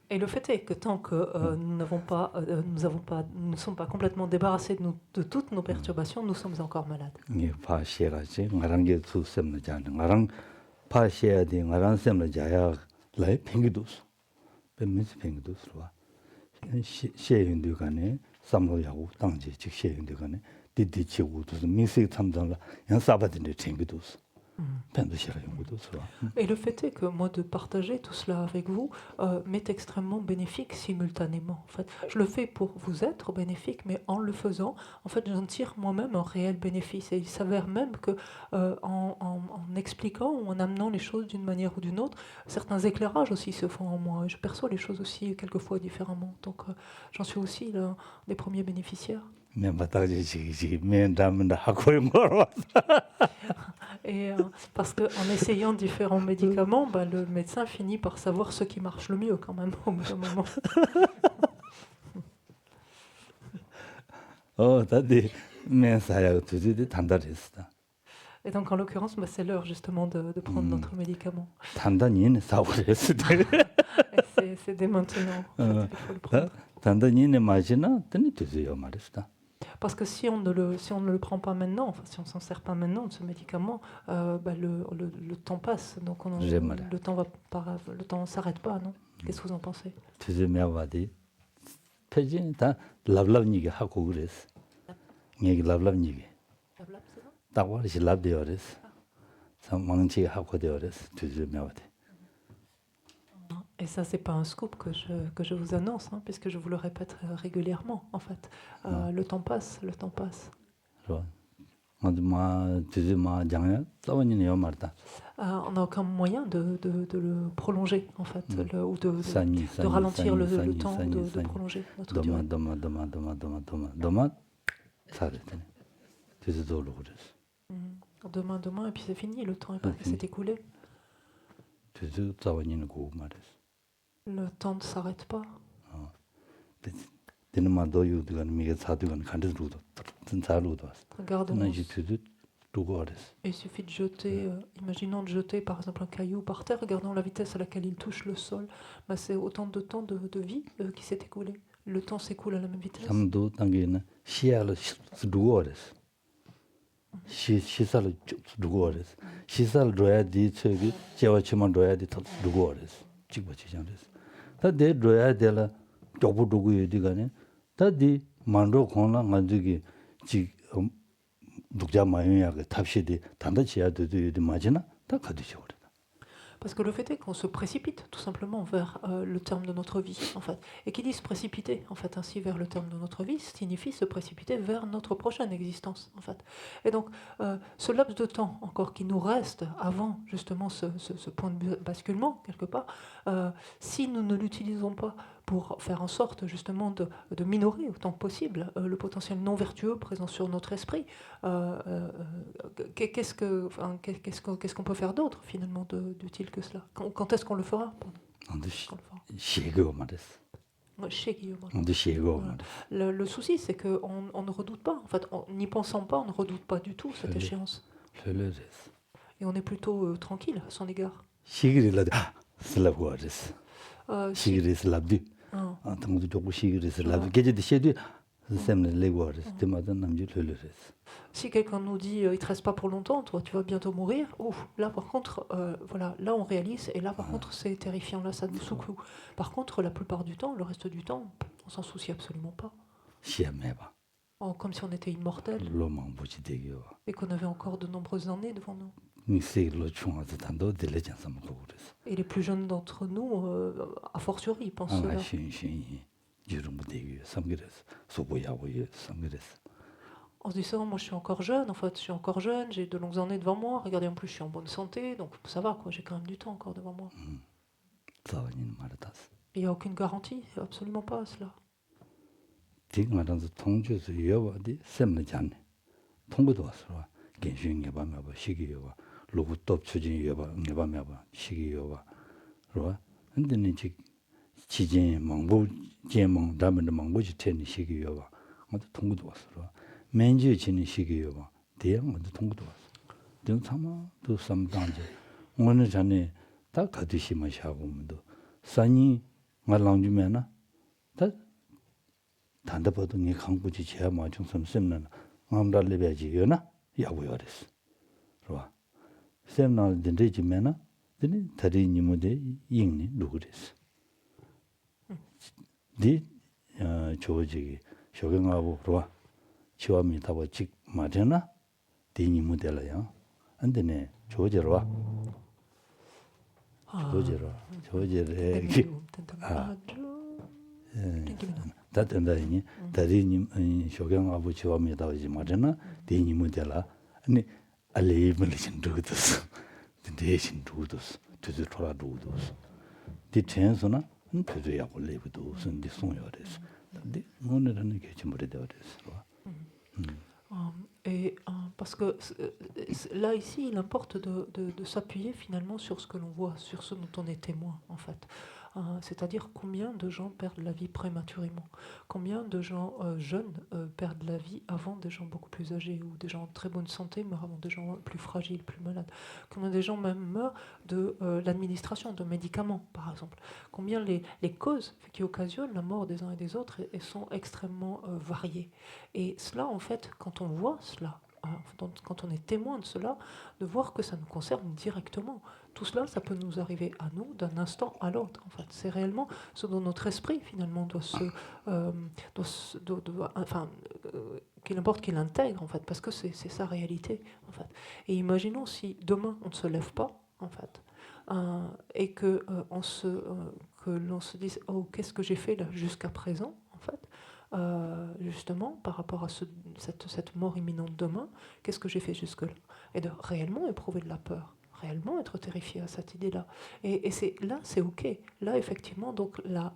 Et le fait est que tant que nous ne sommes pas complètement débarrassés de toutes nos perturbations, nous sommes encore malades. Et le fait est que moi, de partager tout cela avec vous m'est extrêmement bénéfique simultanément. En fait, je le fais pour vous être bénéfique, mais en le faisant, en fait, j'en tire moi-même un réel bénéfice. Et il s'avère même que en expliquant ou en amenant les choses d'une manière ou d'une autre, certains éclairages aussi se font en moi. Et je perçois les choses aussi quelquefois différemment. Donc, j'en suis aussi l'un des premiers bénéficiaires. Et parce qu'en essayant différents médicaments, le médecin finit par savoir ce qui marche le mieux quand même au bout d'un moment. Et donc en l'occurrence, c'est l'heure justement de prendre notre médicament. Et c'est dès maintenant qu'il faut le prendre. Parce que si on ne le prend pas maintenant, enfin si on s'en sert pas maintenant de ce médicament, le temps passe, donc le temps ne s'arrête pas, non? Qu'est-ce que vous en pensez? Et ça, c'est pas un scoop que je vous annonce, hein, puisque je vous le répète régulièrement, en fait. Le temps passe, le temps passe. On n'a aucun moyen de le prolonger, en fait, ou de ralentir le temps, de prolonger notre durée. Demain, et puis c'est fini, le temps s'est écoulé. Le temps ne s'arrête pas. Regardons. Il suffit de jeter, imaginons de jeter par exemple un caillou par terre, regardons la vitesse à laquelle il touche le sol. C'est autant de temps de vie qui s'est écoulé. Le temps s'écoule à la même vitesse. 시사를 두고 그랬어. 시사를 줘야 돼 저기 제와치만 줘야 돼 두고 그랬어. 찍어지잖아요. 다내 줘야 되라 조부 두고 어디가네. 다디 만로 공나 만지기 지 독자 마요야 그 탑시디 단다지야 되도 어디 맞이나 다 가듯이 그래. Parce que le fait est qu'on se précipite tout simplement vers le terme de notre vie, en fait. Et qui dit se précipiter, en fait, ainsi vers le terme de notre vie, signifie se précipiter vers notre prochaine existence, en fait. Et donc, ce laps de temps encore qui nous reste avant justement ce point de basculement, quelque part, si nous ne l'utilisons pas pour faire en sorte justement de minorer autant que possible le potentiel non vertueux présent sur notre esprit. Qu'est-ce qu'on peut faire d'autre finalement d'utile que cela? Quand est-ce qu'on le fera? 안도 Quand on le fera. 시고 말했어. Chez Guillaume. 안도 시고 Voilà. 말했어. Le souci, c'est qu'on ne redoute pas. En fait, n'y pensant pas, on ne redoute pas du tout cette Oui. échéance. 별로랬어. Et on est plutôt tranquille à son égard. 시기를 슬라고 그랬어. Si, 시기를 슬랍디. hein, 당도 조금 시기를 슬랍. 계제도 시도 샘을 레고 그랬어. 때마다 남주 별로랬어. si quelqu'un nous dit il te reste pas pour longtemps, toi tu vas bientôt mourir, ouf, là par contre, voilà, là on réalise, et là par contre c'est terrifiant, là ça nous secoue. Par contre, la plupart du temps, le reste du temps, on s'en soucie absolument pas. 시험해봐. Comme si on était immortel 로망 보지 되게요. et qu'on avait encore de nombreuses années devant nous. 미세로 총아서 단도 딜레전스 먹고 그랬어. Et les plus jeunes d'entre nous, a fortiori, pensent 아, cela. 신신이 주름 되게 삼그랬어. 소고야고에 삼그랬어. En se disant, moi je suis encore jeune, en fait, je suis encore jeune, j'ai de longues années devant moi, regardez en plus je suis en bonne santé, donc ça va quoi, j'ai quand même du temps encore devant moi. 싸우니는 말았어. Il n'y a aucune garantie, absolument pas à cela. 지금하면서 통주에서 여와디 셈나잖네. 통고도 왔어. genshun yeba meba, shiki yeba, loku top chujin yeba meba, shiki yeba. Rwa, ndini chik chijin mangbo, jen mang, damanda mangbo chi teni shiki yeba. Ngata 통구도 왔어. Rwa. menji chini shiki yeba, deya ngata 통구도 왔어. Deng tsama, do samdangje. Ngone chane, ta kati shima shago mendo. Sanyi, nga langju mena, ta tanda pado nge kangpuchi chea ma chung sam semna ngamda lebeji yona, yagu yores. Rwa. Semna dendreji mena, deni tari nimude yingni lugures. Di choji shogengabu rwa. Chiwami tabo chik matena, di nimude la yang. Andene choji rwa. Choji rwa. Choji re. 다든다니 다리님 쇼경하고 지와미다 오지 말잖아 대니 모델라 아니 알레이블리신 두드스 대신 두드스 두드 돌아 두드스 디 텐스나 그래야 볼레부도 선디 송여레스 근데 오늘은 게 좀 그래 되어res어 Et parce que là ici il importe de s'appuyer finalement sur ce que l'on voit, sur ce dont on est témoin en fait. C'est-à-dire combien de gens perdent la vie prématurément, combien de gens jeunes perdent la vie avant des gens beaucoup plus âgés, ou des gens en très bonne santé meurent avant des gens plus fragiles, plus malades, combien des gens même meurent de l'administration de médicaments par exemple, combien les causes qui occasionnent la mort des uns et des autres sont extrêmement variées. Et cela en fait, quand on voit cela, quand on est témoin de cela, de voir que ça nous concerne directement. Tout cela, ça peut nous arriver à nous d'un instant à l'autre. En fait, c'est réellement ce dont notre esprit finalement qu'il importe qu'il intègre en fait, parce que c'est sa réalité en fait. Et imaginons si demain on ne se lève pas en fait, et que l'on se dise oh qu'est-ce que j'ai fait là jusqu'à présent en fait. Justement par rapport à cette mort imminente demain, qu'est-ce que j'ai fait jusque-là, et de réellement éprouver de la peur, réellement être terrifié à cette idée-là. Et là, c'est ok. Là, effectivement, donc la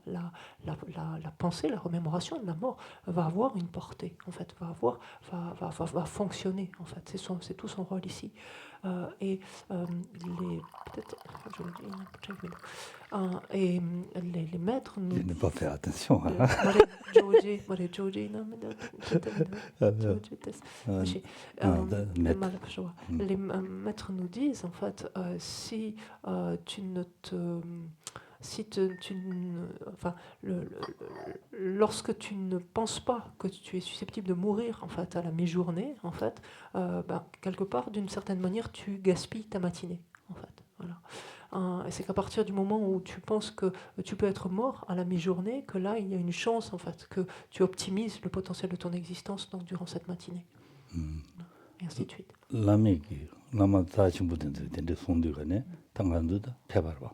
pensée, la remémoration de la mort va avoir une portée, en fait, va fonctionner, en fait. C'est tout son rôle ici. Les maîtres nous disent... Ne pas faire attention. Les maîtres nous disent, en fait, si tu ne te... lorsque tu ne penses pas que tu es susceptible de mourir en fait à la mi-journée, en fait, quelque part, d'une certaine manière, tu gaspilles ta matinée, en fait. Voilà. Et c'est qu'à partir du moment où tu penses que tu peux être mort à la mi-journée, que là, il y a une chance, en fait, que tu optimises le potentiel de ton existence donc, durant cette matinée. Et ainsi de suite. Lama taachimbuden데 손들가네 당간도다 패바르바.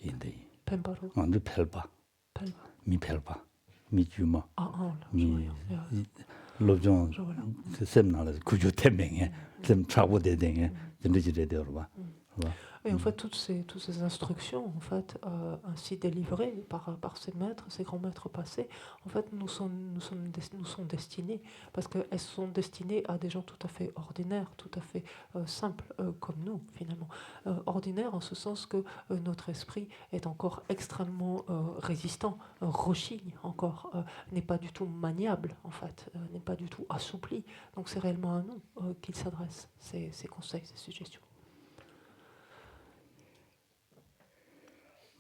인데. 펜바로. 안도 펠바. 미 펠바. 미 주마. 미 로종 그 셈나라 구조 태명에 셈 차고대댕에 진리지래 되어봐. Et en fait, toutes ces instructions, en fait, ainsi délivrées par ces maîtres, ces grands maîtres passés, en fait, nous sont destinées, parce qu'elles sont destinées à des gens tout à fait ordinaires, tout à fait simples, comme nous, finalement. Ordinaires en ce sens que notre esprit est encore extrêmement résistant, rechigne encore, n'est pas du tout maniable, en fait, n'est pas du tout assoupli. Donc c'est réellement à nous qu'il s'adresse, ces conseils, ces suggestions.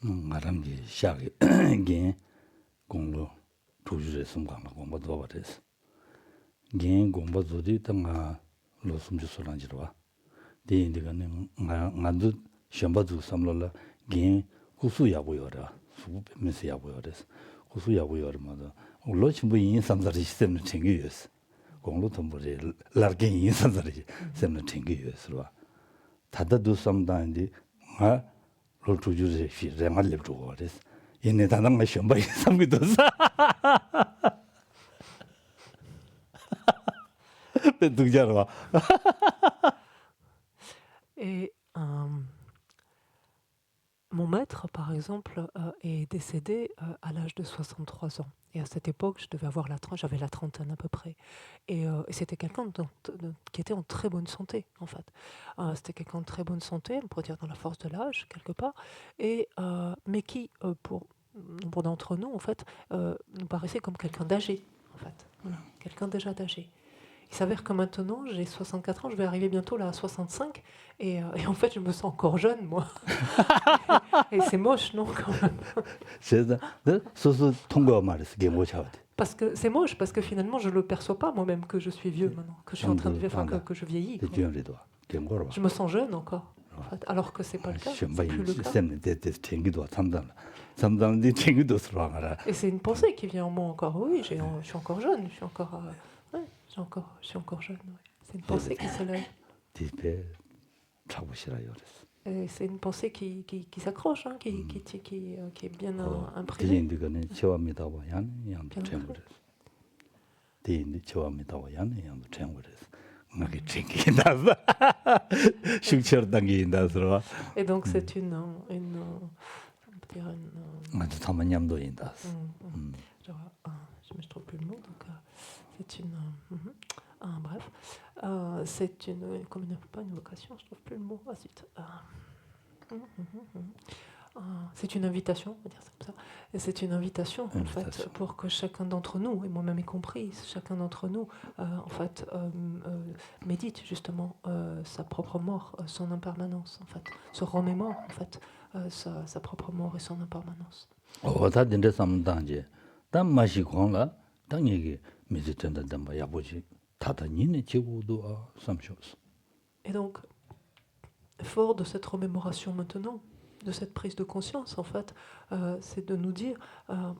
ngaramji 샤게 겐 공로 조주제 숨강나 공부도 버렸어. 겐 공부도디 땅아 로숨주 소란지로와. 대인들가네 나도 셴바도 삼로라 겐 구수야고요라. 수부면서야고요레스. 구수야고요르마도 올로 친구 인삼자리 시스템을 챙겨였어. 공로 돈벌이 라르겐 인삼자리 시스템을 챙겨였어. 다다도 삼다인데 아 로주주제 시remar leb주고레스. 얘네 다당가 셴바이 삼기도사. 등자로 Et mon maître, par exemple, est décédé à l'âge de 63 ans. Et à cette époque, j'avais la trentaine à peu près. Et c'était quelqu'un qui était en très bonne santé, en fait. C'était quelqu'un de très bonne santé, on pourrait dire dans la force de l'âge, quelque part, mais qui, pour nombre d'entre nous, en fait, nous paraissait comme quelqu'un d'âgé, en fait. Voilà, quelqu'un déjà d'âgé. Il s'avère que maintenant, j'ai 64 ans, je vais arriver bientôt là à 65, et en fait, je me sens encore jeune, moi. Et c'est moche, non, quand même. c'est 소소 통과 말했어. 게 뭐죠? Parce que c'est moche, parce que finalement, je ne le perçois pas moi-même que je suis vieux maintenant, que je suis en train de vivre, enfin, que je vieillis. quoi. 대주연리도 경고로 봐. Je me sens jeune encore, en fait, alors que c'est pas le cas, c'est 셴바이 plus le cas. 시스템에 대대 챙기도 삼단디 챙기도 들어가라. Et c'est une pensée qui vient en moi encore. Oui, je suis encore jeune, je suis encore, ouais, je suis encore jeune. Ouais. C'est une pensée qui s'élève. 뒤에 잡으시라요 그랬어. Et c'est une pensée qui s'accroche, hein, qui est bien imprimée. 대인들가네 저합니다와 양도 챙고랬어. 대인들 저합니다와 양도 챙고랬어. 나게 챙긴다서 숙처 당긴다서 Et donc c'est on peut dire 아주 담만냠도 인다서. genre, je trouve plus le mot, donc c'est une. Bref, c'est une. Comme pas une vocation, je trouve plus le mot. Ah zut. C'est une invitation, on va dire ça comme ça. Et c'est une invitation, en fait, pour que chacun d'entre nous, et moi-même y compris, chacun d'entre nous, en fait, médite justement sa propre mort, son impermanence, en fait, se remémore, en fait, sa propre mort et son impermanence. 다 된데 삼단지. 단 맛이 광라. 단 얘기 미지된다 담바 야보지. 다다 니네 지고도 삼쇼스. Et donc, fort de cette remémoration maintenant, de cette prise de conscience, en fait, c'est de nous dire,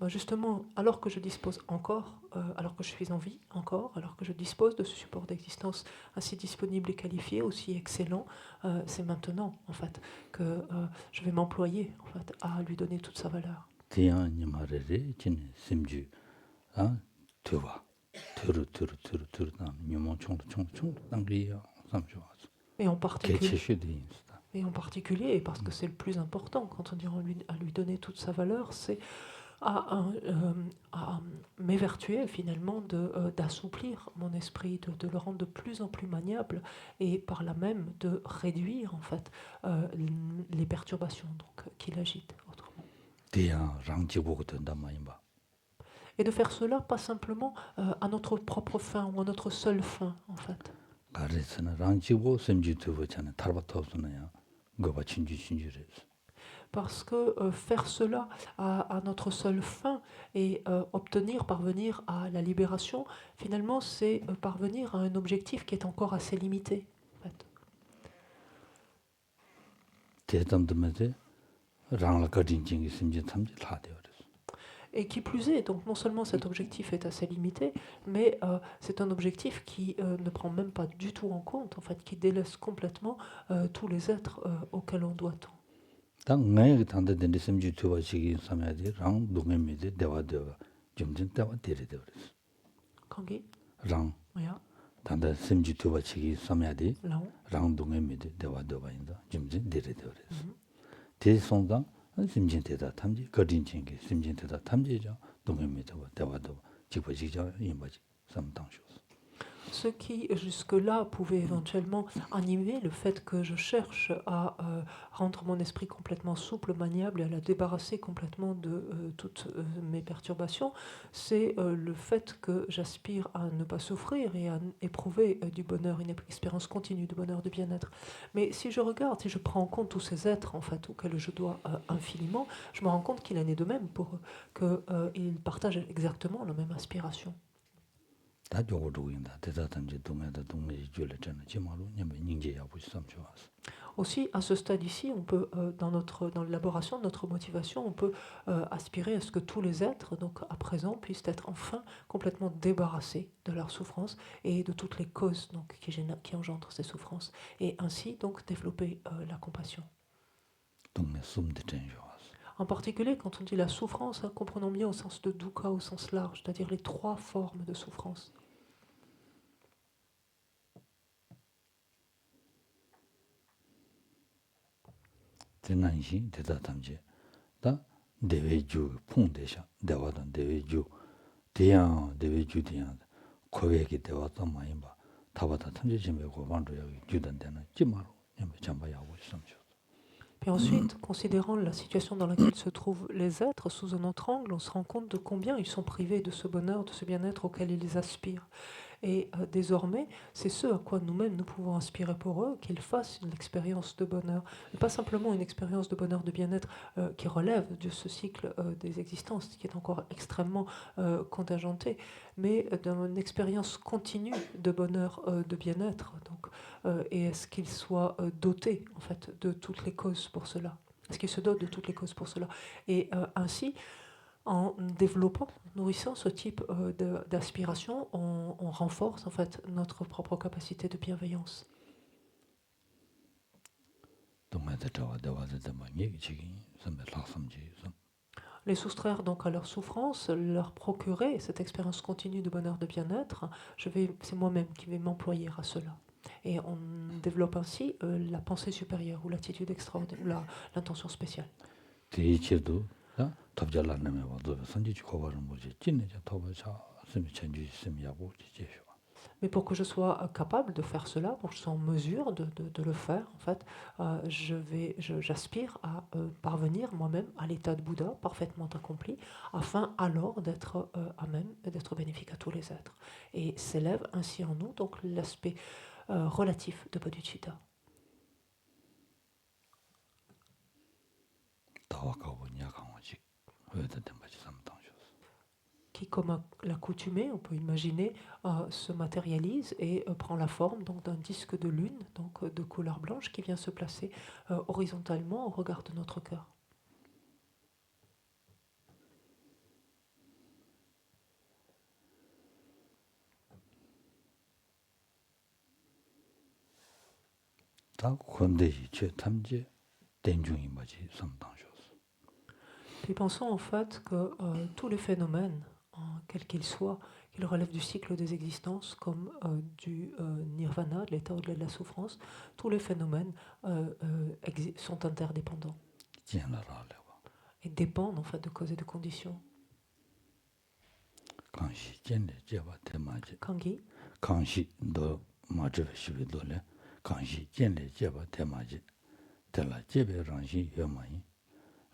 justement, alors que je dispose encore, alors que je suis en vie encore, alors que je dispose de ce support d'existence ainsi disponible et qualifié, aussi excellent, c'est maintenant, en fait, que je vais m'employer, en fait, à lui donner toute sa valeur. 대양이 말해래 진 심주 되와 들어 남 묘모 총도 당기야 삼쇼스. Et en particulier, 개체시디 et en particulier, et parce que c'est le plus important, quand on dit à lui donner toute sa valeur, c'est à m'évertuer finalement d'assouplir mon esprit, de le rendre de plus en plus maniable et par là même de réduire en fait les perturbations qui l'agitent autrement. Et de faire cela pas simplement à notre propre fin ou à notre seule fin en fait. Parce que faire cela à notre seule fin et parvenir à la libération, finalement, c'est parvenir à un objectif qui est encore assez limité. En fait. Et qui plus est, donc non seulement cet objectif est assez limité, mais c'est un objectif qui ne prend même pas du tout en compte, en fait, qui délaisse complètement tous les êtres auxquels on doit tant. Kangi? 랑. Ja. 단다 심지 두바치기 섬야디 là-haut. 랑동에 미데 대화도바인다 짐진 데레데레스 Mhm. 대송당 심진대다 탐지 거린진기 심진대다 탐지죠 동에 미데 대화도 지버지죠 임바지 삼당쇼스 Ce qui, jusque-là, pouvait éventuellement animer le fait que je cherche à rendre mon esprit complètement souple, maniable et à la débarrasser complètement de toutes mes perturbations, c'est le fait que j'aspire à ne pas souffrir et à éprouver du bonheur, une expérience continue de bonheur, de bien-être. Mais si je regarde, si je prends en compte tous ces êtres, en fait, auxquels je dois infiniment, je me rends compte qu'il en est de même pour eux, qu'ils partagent exactement la même aspiration. 다 저거도인다 대다 탐지 동에다 동에 줄래 전에 지마로 냐면 닝제야 보시 삼초와스 Aussi, à ce stade ici, on peut, dans l'élaboration de notre motivation, on peut aspirer à ce que tous les êtres, donc à présent, puissent être enfin complètement débarrassés de leurs souffrances et de toutes les causes donc, qui engendrent ces souffrances, et ainsi donc développer la compassion. 동네 숨데 전쇼와스 En particulier, quand on dit la souffrance, hein, comprenons bien au sens de dukkha, au sens large, c'est-à-dire les trois formes de souffrance. 대난시 대다 탐지 다 대외주 풍대샤 대화던 대외주 대양 대외주 대양 고백이 대화도 많이 봐 다바다 탐지심에고 반도 여기 주던 데는 지마로 냐면 잠바야고 삼초 Puis ensuite, considérant la situation dans laquelle se trouvent les êtres sous un autre angle, on se rend compte de combien ils sont privés de ce bonheur, de ce bien-être auquel ils aspirent. Et désormais, c'est ce à quoi nous-mêmes nous pouvons inspirer pour eux, qu'ils fassent une expérience de bonheur. Et pas simplement une expérience de bonheur, de bien-être qui relève de ce cycle des existences, qui est encore extrêmement contingenté, mais d'une expérience continue de bonheur, de bien-être. Donc, et est-ce qu'ils soient dotés en fait, de toutes les causes pour cela? Est-ce qu'ils se dotent de toutes les causes pour cela? Et ainsi, en développant, nourrissant ce type d'aspiration, on renforce en fait notre propre capacité de bienveillance. 동에다 저와 대화도 많이 얘기지 선배 락삼지 Les soustraire donc à leur souffrance, leur procurer cette expérience continue de bonheur, de bien-être, c'est moi-même qui vais m'employer à cela. Et on développe ainsi la pensée supérieure ou l'attitude extraordinaire, ou l'intention spéciale. 대체도 다 답잘라면 와도 선지지 고발을 뭐지 찐내자 도바차 스미 천지 스미하고 지제쇼 Mais pour que je sois capable de faire cela, pour que je sois en mesure de le faire, en fait, j'aspire à parvenir moi-même à l'état de Bouddha parfaitement accompli, afin alors d'être à même d'être bénéfique à tous les êtres. Et s'élève ainsi en nous donc l'aspect relatif de bodhicitta. 다와가고 야강오지 왜다 된바지 삼당쇼 Qui, comme à l'accoutumée, on peut imaginer, se matérialise et prend la forme donc d'un disque de lune, donc de couleur blanche, qui vient se placer horizontalement au regard de notre cœur. 다 건대시 최탐지 denjungi maji samdangshos. Puis pensons en fait que tous les phénomènes, quels qu'ils soient, qu'ils relèvent du cycle des existences, comme du nirvana, de l'état au-delà de la souffrance, tous les phénomènes sont interdépendants et dépendent en fait de causes et de conditions. Kanshi jenle jeba temaji. Kangi, Kanshi do majebe shibi dole. Kanshi jenle jeba temaji. Tela jebe ranshi yomayi.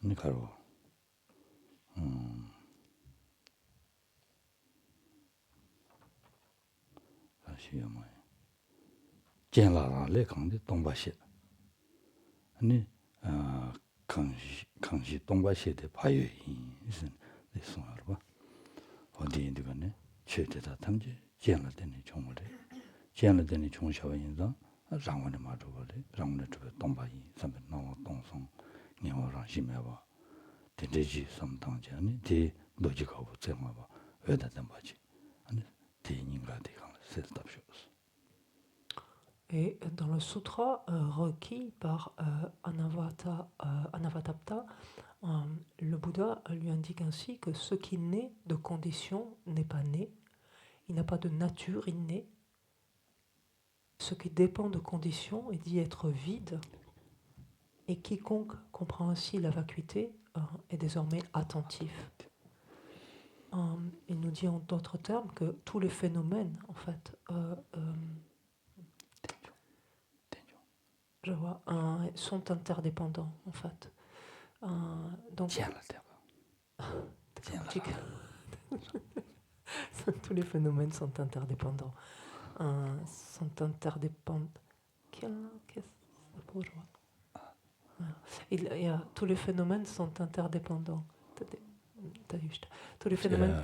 Nikaro. Ranshi yomayi. Jenla rale kangde tongbashi. Ani kanshi tongbashi de payo yin. Isin de songarba. 어디 인디가네 최대다 탐지 지연을 되는 종물에 지연을 되는 종샤원인다 장원의 마주거래 장원의 주변 동바이 선배 나와 동성 니어랑 심해봐 대대지 섬당전이 대 노지가고 제마봐 왜다든 바지 아니 대인인가 대강 셋답쇼스. et dans le sutra requis par Anavatapta, le Bouddha lui indique ainsi que ce qui naît de conditions n'est pas né, il n'a pas de nature innée, ce qui dépend de conditions est dit être vide, et quiconque comprend ainsi la vacuité est désormais attentif. Il nous dit en d'autres termes que tous les phénomènes, en fait, je vois, sont interdépendants, en fait. Donc, tous les phénomènes sont interdépendants. Sont interdépendants. Tous les phénomènes sont interdépendants. Tous les phénomènes.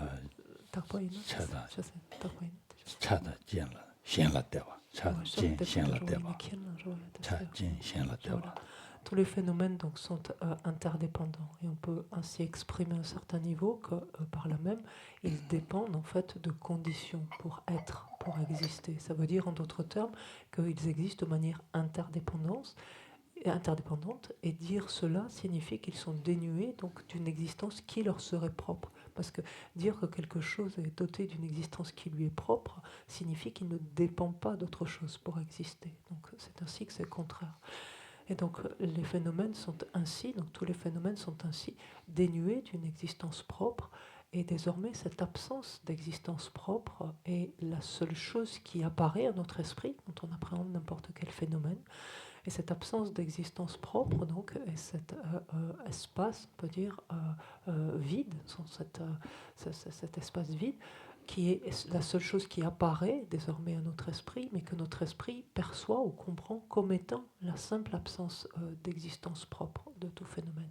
Tous les phénomènes donc, sont interdépendants et on peut ainsi exprimer à un certain niveau que par là même, ils dépendent en fait de conditions pour être, pour exister. Ça veut dire en d'autres termes qu'ils existent de manière interdépendante et dire cela signifie qu'ils sont dénués donc d'une existence qui leur serait propre. Parce que dire que quelque chose est doté d'une existence qui lui est propre signifie qu'il ne dépend pas d'autre chose pour exister. Donc c'est ainsi que c'est contraire. Et donc les phénomènes sont ainsi, donc tous les phénomènes sont ainsi dénués d'une existence propre. Et désormais, cette absence d'existence propre est la seule chose qui apparaît à notre esprit quand on appréhende n'importe quel phénomène. Et cette absence d'existence propre, donc, et cet espace, on peut dire, vide, cet espace vide, qui est la seule chose qui apparaît désormais à notre esprit, mais que notre esprit perçoit ou comprend comme étant la simple absence d'existence propre de tout phénomène.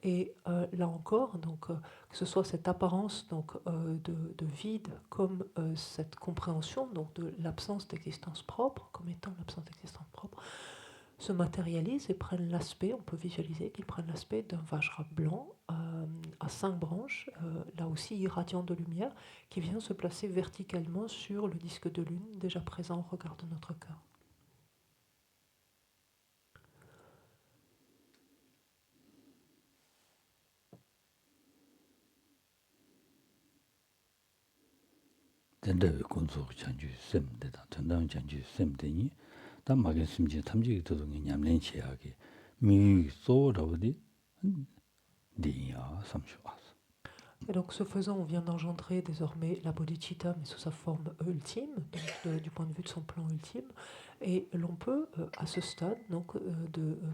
Et là encore, donc, que ce soit cette apparence donc, de vide comme cette compréhension donc, de l'absence d'existence propre, comme étant l'absence d'existence propre, se matérialisent et prennent l'aspect, on peut visualiser qu'ils prennent l'aspect d'un vajra blanc à 5 branches, là aussi irradiant de lumière, qui vient se placer verticalement sur le disque de lune déjà présent au regard de notre cœur. 된다고 건속 장주 셈되다 전당 장주 셈되니 다 막은 심지 탐지기 도동이 냠낸 치하게 미 소라우디 디야 삼쇼아스. Et donc, ce faisant, on vient d'engendrer désormais la bodhicitta, mais sous sa forme ultime, donc du point de vue de son plan ultime. Et l'on peut, à ce stade, donc,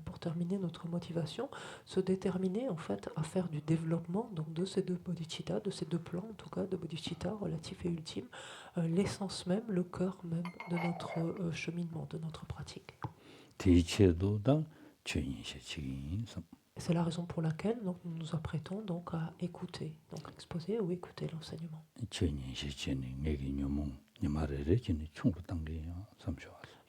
pour terminer notre motivation, se déterminer en fait à faire du développement donc, de ces deux bodhicittas, de ces deux plans, en tout cas, de bodhicitta relatif et ultime, l'essence même, le cœur même de notre cheminement, de notre pratique. C'est la raison pour laquelle donc, nous nous apprêtons donc à écouter, donc exposer ou écouter l'enseignement.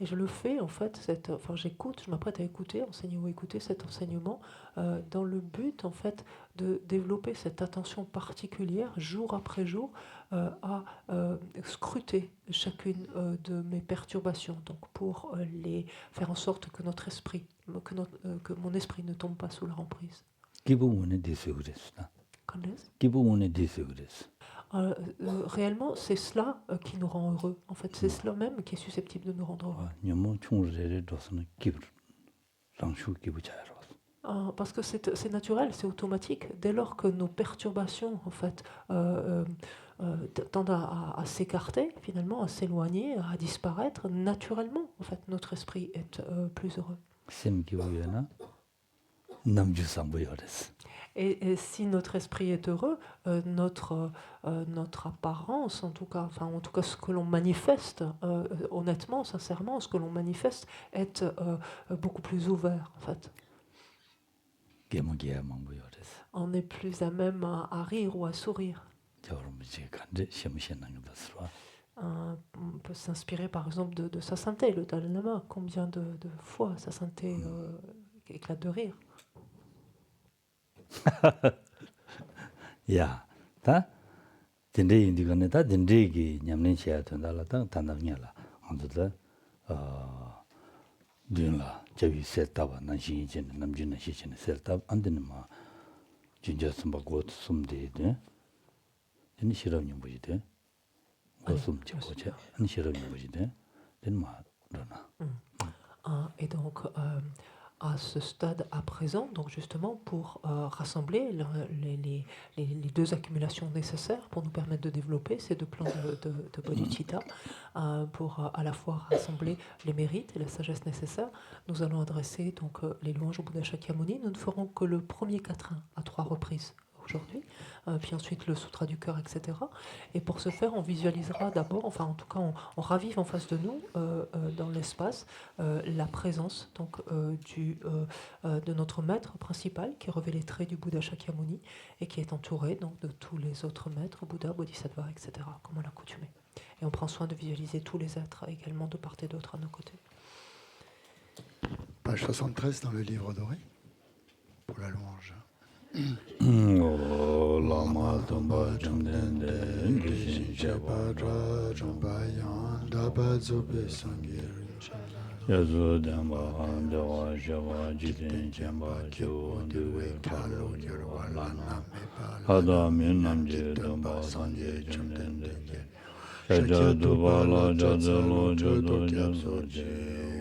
Et je le fais en fait, j'écoute, je m'apprête à écouter, enseigner ou écouter cet enseignement dans le but en fait de développer cette attention particulière jour après jour à scruter chacune de mes perturbations, donc pour les faire en sorte que notre esprit, que mon esprit ne tombe pas sous leur emprise. Réellement, c'est cela qui nous rend heureux. En fait, c'est cela même qui est susceptible de nous rendre heureux. Parce que c'est naturel, c'est automatique. Dès lors que nos perturbations, en fait, tendent à s'écarter, finalement, à s'éloigner, à disparaître, naturellement, en fait, notre esprit est plus heureux. Et si notre esprit est heureux, notre apparence, en tout cas ce que l'on manifeste, honnêtement, sincèrement, ce que l'on manifeste est beaucoup plus ouvert, en fait. On est plus à même à rire ou à sourire. On peut s'inspirer par exemple de sa sainteté, le Dalai Lama. Combien de fois sa sainteté éclate de rire. 야, 다 된대 인디가네 다 된대기 냠는 시야 된다라 다 단당이라 안도다 dinla javi setaba nanshi chen namjin shi chen setaba andin ma jinja sumba go sumde de ni shiraw ni bujide go sum che ko che ni shiraw ni bujide den ma Et donc, à ce stade à présent, donc justement, pour rassembler les deux accumulations nécessaires pour nous permettre de développer ces deux plans de bodhicitta, pour à la fois rassembler les mérites et la sagesse nécessaires, nous allons adresser donc les louanges au Bouddha Shakyamuni. Nous ne ferons que le premier quatrain à 3 reprises aujourd'hui, puis ensuite le Sutra du cœur, etc. Et pour ce faire, on visualisera d'abord, enfin en tout cas, on ravive en face de nous, dans l'espace, la présence donc, de notre maître principal, qui revêt les traits du Bouddha Shakyamuni et qui est entouré donc, de tous les autres maîtres, Bouddha, Bodhisattva, etc., comme on l'a coutumé. Et on prend soin de visualiser tous les êtres également de part et d'autre à nos côtés. Page 73 dans le livre doré, pour la louange. O lama tomba jamdende gishin sheba Padra Jambayan Daba Zobe Sangir yazu damba dewa sheba jiten chemba chu duwe palo jirwa lana hada min namje damba sanje jamdende shaja dubala jadalo jado jaso je.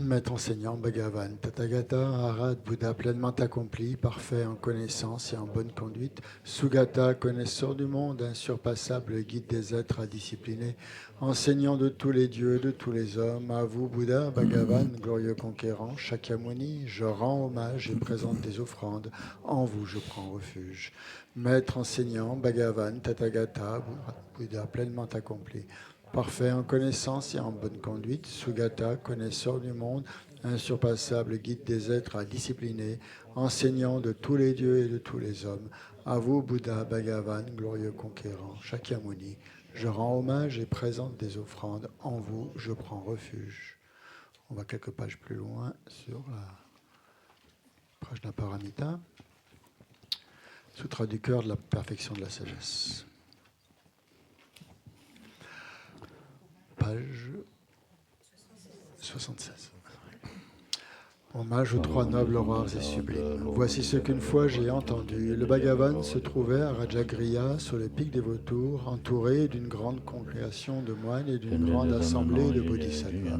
Maître enseignant, Bhagavan, Tathagata, Arhat, Bouddha pleinement accompli, parfait en connaissance et en bonne conduite, Sugata, connaisseur du monde, insurpassable, guide des êtres indisciplinés, enseignant de tous les dieux, de tous les hommes, à vous, Bouddha, Bhagavan, glorieux conquérant, Shakyamuni, je rends hommage et présente des offrandes, en vous je prends refuge. Maître enseignant, Bhagavan, Tathagata, Bouddha pleinement accompli, parfait en connaissance et en bonne conduite, Sugata, connaisseur du monde, insurpassable, guide des êtres indisciplinés, enseignant de tous les dieux et de tous les hommes. À vous, Bouddha, Bhagavan, glorieux conquérant, Shakyamuni, je rends hommage et présente des offrandes. En vous, je prends refuge. On va quelques pages plus loin sur la Prajnaparamita, Sutra du cœur de la perfection de la sagesse. Page 76. Hommage aux trois nobles rares et sublimes. Voici ce qu'une fois j'ai entendu. Le Bhagavan se trouvait à Rajagriha, sur le pic des vautours, entouré d'une grande congrégation de moines et d'une grande assemblée de bodhisattvas.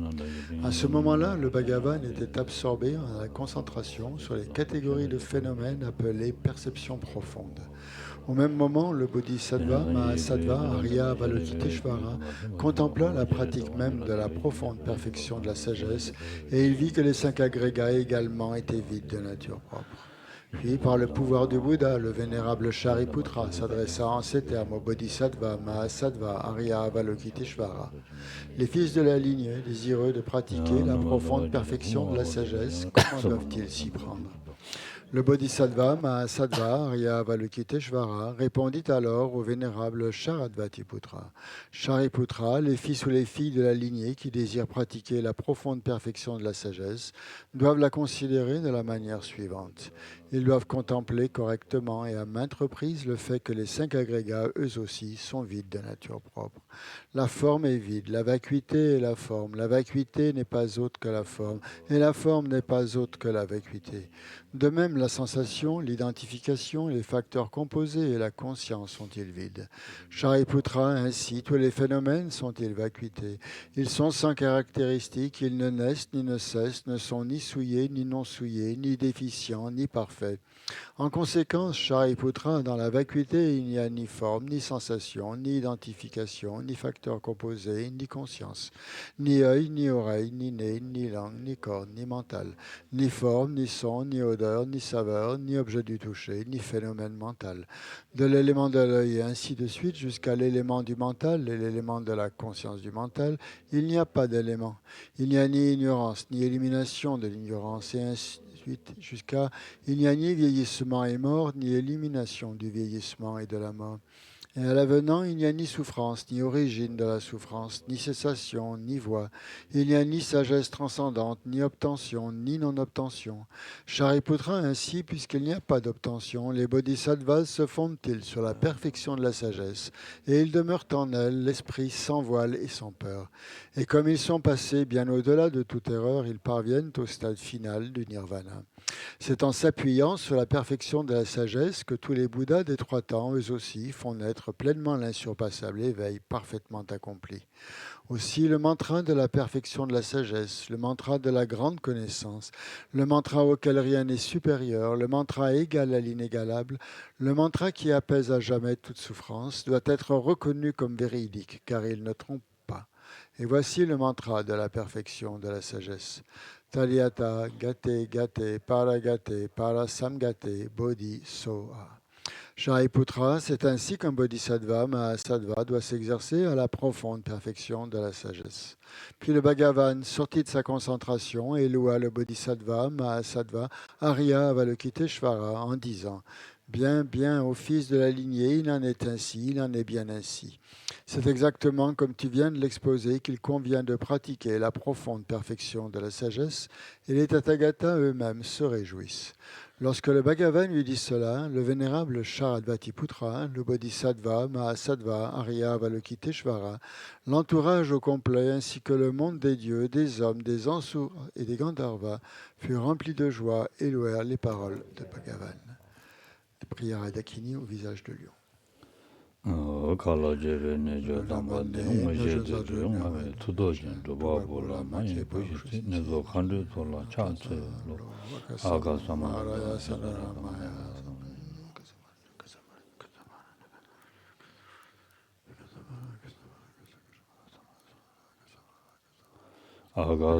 À ce moment-là, le Bhagavan était absorbé en la concentration sur les catégories de phénomènes appelées perceptions profondes. Au même moment, le Bodhisattva Mahasattva Arya Avalokiteshvara contempla la pratique même de la profonde perfection de la sagesse et il vit que les 5 agrégats également étaient vides de nature propre. Puis, par le pouvoir du Bouddha, le vénérable Shariputra s'adressa en ces termes au Bodhisattva Mahasattva Arya Avalokiteshvara. Les fils de la lignée, désireux de pratiquer la profonde perfection de la sagesse, comment doivent-ils s'y prendre ? Le Bodhisattva Mahasattva Arya Avalokiteshvara répondit alors au vénérable Sharadvatiputra. Shariputra, les fils ou les filles de la lignée qui désirent pratiquer la profonde perfection de la sagesse, doivent la considérer de la manière suivante. Ils doivent contempler correctement et à maintes reprises le fait que les 5 agrégats, eux aussi, sont vides de nature propre. La forme est vide, la vacuité est la forme. La vacuité n'est pas autre que la forme, et la forme n'est pas autre que la vacuité. De même, la sensation, l'identification, les facteurs composés et la conscience sont-ils vides. Shariputra, ainsi, tous les phénomènes sont-ils vacuités. Ils sont sans caractéristiques, ils ne naissent ni ne cessent, ne sont ni souillés, ni non souillés, ni déficients, ni parfaits. En conséquence, Shariputra, dans la vacuité, il n'y a ni forme, ni sensation, ni identification, ni facteurs composés, ni conscience, ni œil, ni oreille, ni nez, ni langue, ni corps, ni mental, ni forme, ni son, ni odeur, ni saveur, ni objet du toucher, ni phénomène mental. De l'élément de l'œil et ainsi de suite jusqu'à l'élément du mental et l'élément de la conscience du mental, il n'y a pas d'élément. Il n'y a ni ignorance, ni élimination de l'ignorance et ainsi jusqu'à il n'y a ni vieillissement et mort, ni élimination du vieillissement et de la mort. Et à l'avenant, il n'y a ni souffrance, ni origine de la souffrance, ni cessation, ni voie. Il n'y a ni sagesse transcendante, ni obtention, ni non-obtention. Shariputra, ainsi, puisqu'il n'y a pas d'obtention, les bodhisattvas se fondent-ils sur la perfection de la sagesse, et ils demeurent en elles, l'esprit sans voile et sans peur. Et comme ils sont passés bien au-delà de toute erreur, ils parviennent au stade final du nirvana. C'est en s'appuyant sur la perfection de la sagesse que tous les Bouddhas des 3 temps, eux aussi, font naître connaître pleinement l'insurpassable éveil parfaitement accompli. Aussi le mantra de la perfection de la sagesse, le mantra de la grande connaissance, le mantra auquel rien n'est supérieur, le mantra égal à l'inégalable, le mantra qui apaise à jamais toute souffrance, doit être reconnu comme véridique, car il ne trompe pas. Et voici le mantra de la perfection de la sagesse. Talyata gate gate paragate parasamgate bodhi soha. Shariputra, c'est ainsi qu'un bodhisattva, Mahasattva, doit s'exercer à la profonde perfection de la sagesse. Puis le Bhagavan, sorti de sa concentration, éloua le bodhisattva, Mahasattva, Arya Avalokiteshvara, en disant « Bien, bien, ô fils de la lignée, il en est ainsi, il en est bien ainsi. C'est exactement comme tu viens de l'exposer qu'il convient de pratiquer la profonde perfection de la sagesse, et les Tathagatas eux-mêmes se réjouissent. » Lorsque le Bhagavan lui dit cela, le vénérable Sharadvatiputra, le Bodhisattva, Mahasattva, Arya Avalokiteshvara, l'entourage au complet ainsi que le monde des dieux, des hommes, des Ansurs et des Gandharvas furent remplis de joie et louèrent les paroles de Bhagavan. Des prières à Dakini au visage de lion. Kala jebe ne jo damba de unga je de jo unga me tudo jen jo ba bo la ma yin bu shi ti ne zo khandu to la cha tse lo aga sama aga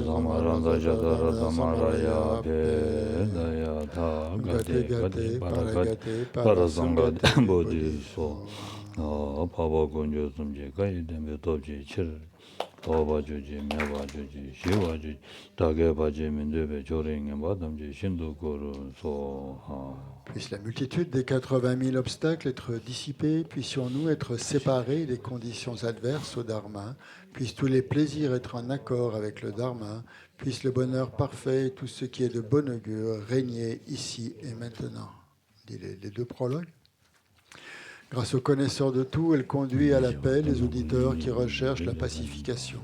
sama randa jadara samara ya pe daya tha gate gate paragate parasanga bodhi so Papa Gonjo Sumje, Kai Dembe Topji, Chir, Toba Juji, Meva Juji, Shiva Juji, Tage Baji, Mindebe, Joring, Badamji, Shindu Guru, So. Puisse la multitude des 80 000 obstacles être dissipés, puissions-nous être séparés des conditions adverses au Dharma, puissent tous les plaisirs être en accord avec le Dharma, puisse le bonheur parfait et tout ce qui est de bon augure régner ici et maintenant. Dit les deux prologues. Grâce au connaisseur de tout, elle conduit à la paix les auditeurs qui recherchent la pacification.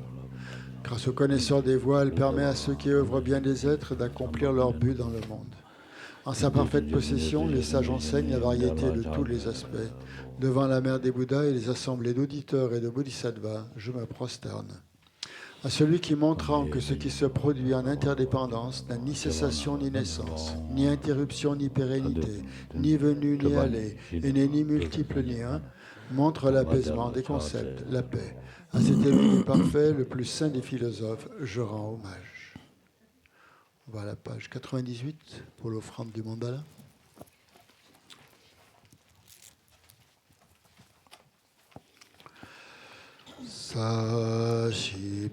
Grâce au connaisseur des voies, elle permet à ceux qui œuvrent bien des êtres d'accomplir leur but dans le monde. En sa parfaite possession, les sages enseignent la variété de tous les aspects. Devant la mère des Bouddhas et les assemblées d'auditeurs et de bodhisattvas, je me prosterne. À celui qui montrant que ce qui se produit en interdépendance n'a ni cessation ni naissance, ni interruption ni pérennité, ni venue ni aller, et n'est ni multiple ni un, montre l'apaisement des concepts, la paix. À cet élu parfait, le plus saint des philosophes, je rends hommage. On va à la page 98 pour l'offrande du mandala. Sashi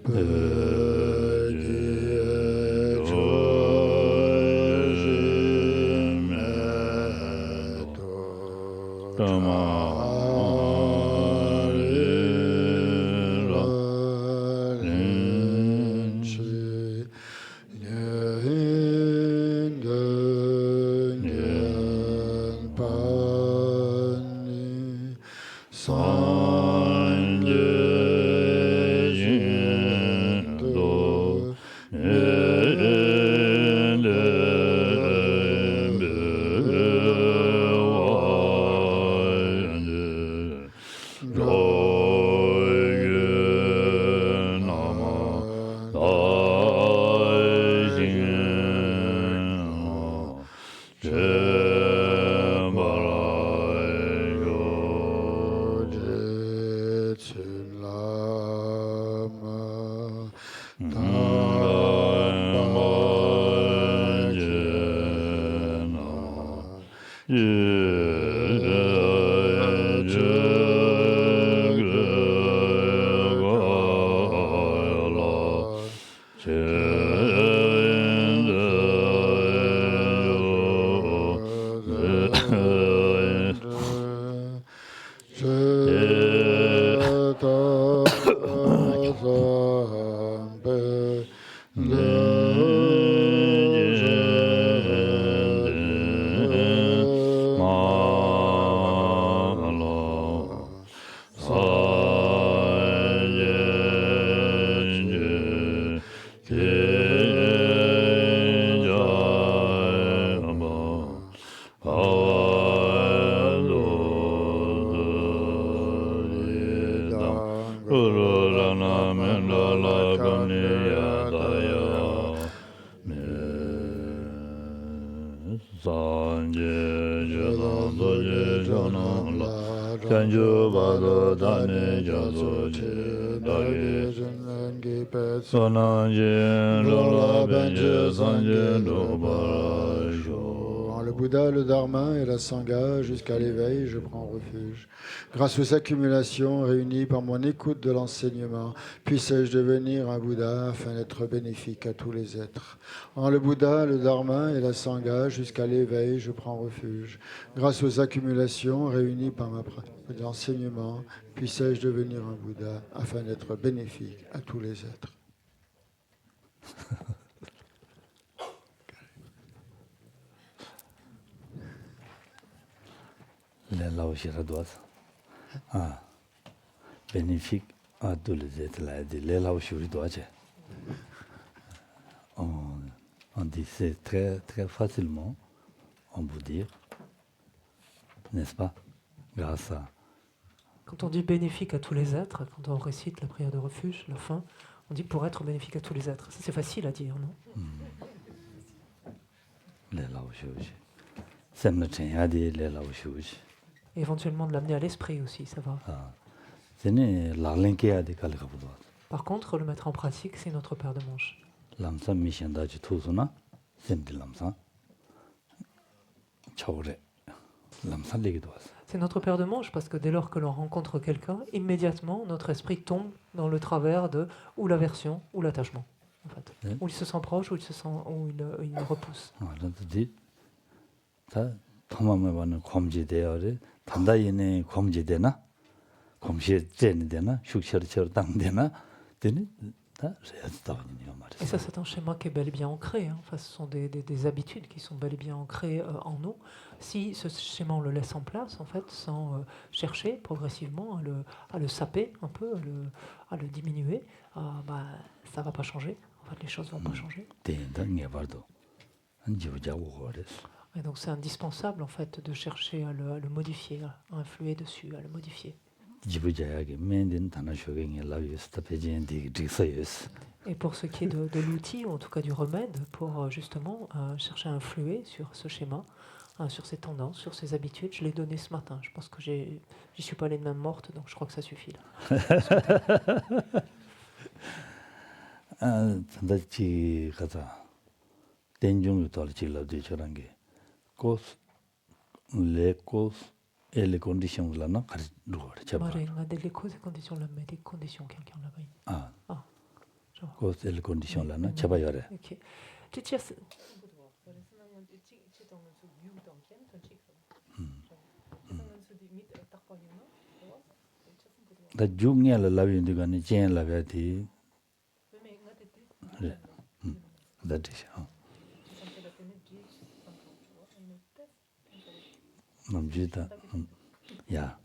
la kanya daya sanje janan doje janan la kanjo bado dane jazo che dage sonanje jola benje sanje doba En le Bouddha, le Dharma et la Sangha, jusqu'à l'éveil, je prends refuge. Grâce aux accumulations réunies par mon écoute de l'enseignement, puisse-je devenir un Bouddha afin d'être bénéfique à tous les êtres. En le Bouddha, le Dharma et la Sangha, jusqu'à l'éveil, je prends refuge. Grâce aux accumulations réunies par ma pratique de l'enseignement, puisse-je devenir un Bouddha afin d'être bénéfique à tous les êtres. les laoshira doit bénéfique à tous les êtres là les laoshiri doit on dit c'est très très facilement on peut dire n'est-ce pas grâce à Quand on dit bénéfique à tous les êtres, quand on récite la prière de refuge, la fin, on dit pour être bénéfique à tous les êtres. Ça, c'est facile à dire, non? les laoshiri c'est le train à dire les laoshiri Et éventuellement de l'amener à l'esprit aussi, ça va. c'est la linké à des calcabudo Par contre, le mettre en pratique, c'est notre paire de manches. lamsa mishanda ji tusuna semdi lamsa chawre lamsa legido C'est notre paire de manches parce que dès lors que l'on rencontre quelqu'un, immédiatement, notre esprit tombe dans le travers de ou l'aversion ou l'attachement. En fait. Oui. Ou il se sent proche ou il repousse. dit 다 도마메바는 검지되어래 단다이네 검지되나 검시제되나 슉셔처럼 당되나 되니 다 레스타니요 Et ça, c'est un schéma qui est bel et bien ancré. Hein. Enfin, ce sont des habitudes qui sont bel et bien ancrées en nous. Si ce schéma, on le laisse en place, en fait, sans chercher progressivement à le saper un peu, à le diminuer, ça ne va pas changer. En fait, les choses ne vont pas changer. Et donc, c'est indispensable, en fait, de chercher à le modifier, à influer dessus, à le modifier. Et pour ce qui est de l'outil, ou en tout cas du remède, pour justement chercher à influer sur ce schéma, sur ces tendances, sur ces habitudes, je l'ai donné ce matin. Je pense que j'y suis pas allée de main morte, donc je crois que ça suffit là. et les conditions là non Mare, on a des conditions là, mais des conditions quelqu'un là-bas. cause et les conditions là non chabayore Ok. Teachers. da jungnya la lawi ndigani chen la ga ti that is yeah.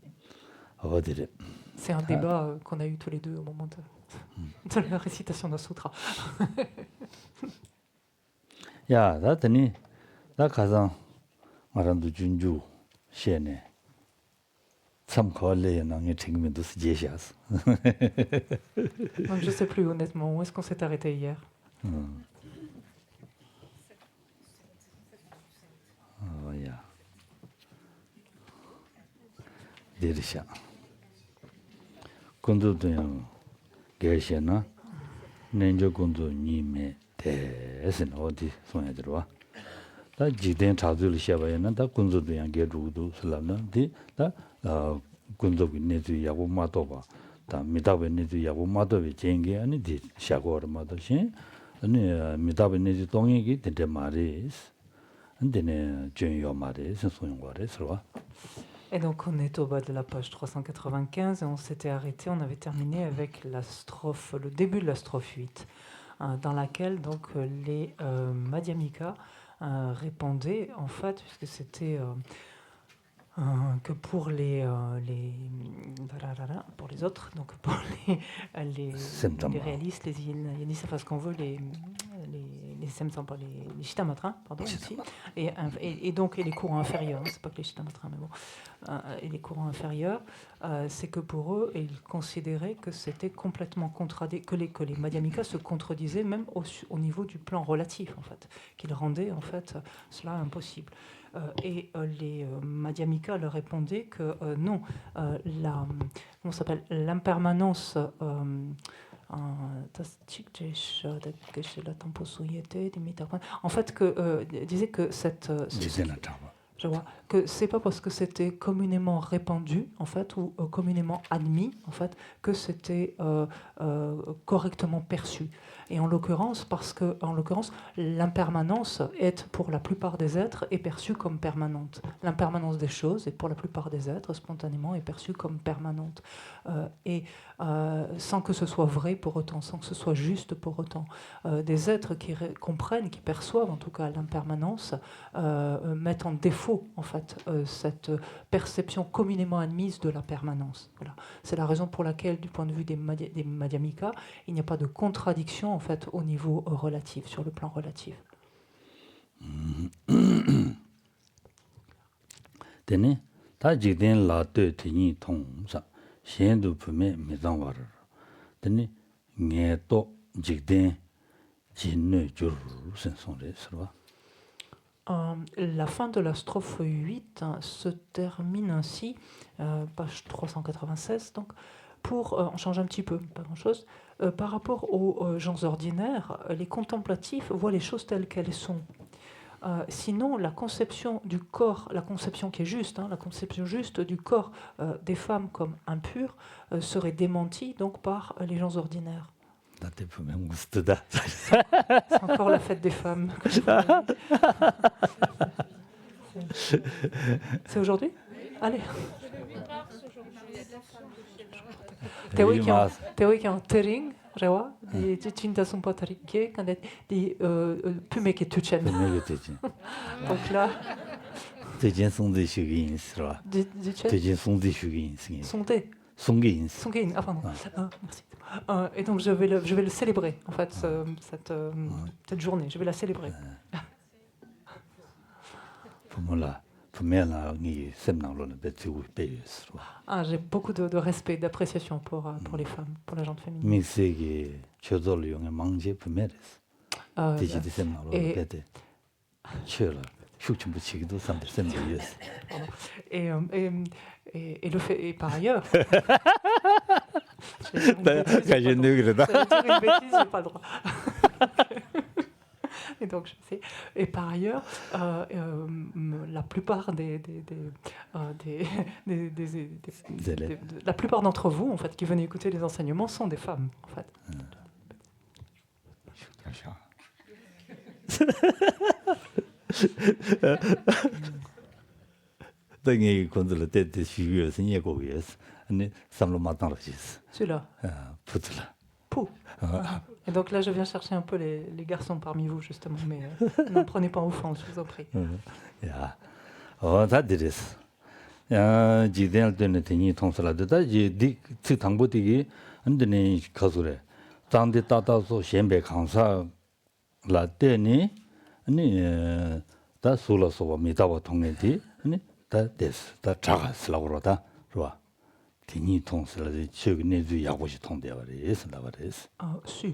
C'est un débat qu'on a eu tous les deux au moment de la récitation d'un sutra. 야, 나더니 나 가서 말한도 준주 시에네. 참 걸레에 나게 책임도 쓰제시았어. Je ne sais plus honnêtement, où est-ce qu'on s'est arrêté hier? 야. 데르샤. 군도도요. 계시나? nenjo kundu nime tesen odi sonya dirwa da jiden chazul shabayana da kundu do yang ge rudu salana di da kundu bi nezu yabu matoba da midabe nezu yabu matobe jenge ani di shagor mato shin ani midabe nezu dongi gi de maris andene junyo maris sonya salwa. Et donc on est au bas de la page 395 et on s'était arrêté, on avait terminé avec le début de la strophe 8, dans laquelle donc les Madhyamika répondaient en fait, puisque c'était que pour les autres, donc pour les réalistes, les yanis, enfin ce qu'on veut, les les Shitamatrins, pardon, ici, et donc les courants inférieurs, c'est pas que les Shitamatrins, mais bon, et les courants inférieurs, c'est que pour eux, ils considéraient que c'était complètement que les Madhyamikas se contredisaient même au niveau du plan relatif, en fait, qu'ils rendaient en fait cela impossible. Les Madhyamikas leur répondaient que non, comment s'appelle, l'impermanence. En fait, disait que je vois que c'est pas parce que c'était communément répandu, en fait, ou communément admis, en fait, que c'était correctement perçu. Et en l'occurrence, l'impermanence est pour la plupart des êtres est perçue comme permanente. L'impermanence des choses est pour la plupart des êtres spontanément est perçue comme permanente, sans que ce soit vrai pour autant, sans que ce soit juste pour autant. Des êtres qui comprennent, qui perçoivent en tout cas l'impermanence, mettent en défaut en fait cette perception communément admise de la permanence. Voilà. C'est la raison pour laquelle, du point de vue des Madhyamikas, il n'y a pas de contradiction en fait au niveau relatif, sur le plan relatif. Tene, ta jigden la te tini tong sa, shen du pume me zang war. Tene, nge to jigden jin ne jur sen son re, sirwa. La fin de la strophe 8 se termine ainsi, page 396, donc, on change un petit peu, pas grand-chose, par rapport aux gens ordinaires, les contemplatifs voient les choses telles qu'elles sont. Sinon, la conception du corps, la conception qui est juste, la conception juste du corps des femmes comme impures serait démentie donc par les gens ordinaires. C'est encore la fête des femmes. C'est aujourd'hui? Allez. Teori qui en tering, rewa, di cinta sumpa tarike, quand di pume qui tuchen. Donc là. Tejin sonde shugin, sirwa. Tejin sonde shugin. Sondé. Songin. Songin, ah pardon. Merci. Et donc je vais le célébrer, en fait, cette journée. Je vais la célébrer. J'ai beaucoup de respect, d'appréciation pour les femmes, pour la gente féminine. Et par ailleurs... J'ai une bêtise, j'ai pas le droit. Et donc, je sais. Et par ailleurs, la plupart la plupart d'entre vous, en fait, qui venez écouter les enseignements, sont des femmes, en fait. Celui-là. Pou. Et donc là, je viens chercher un peu les garçons parmi vous, justement, mais n'en prenez pas offense, je vous en prie. Su.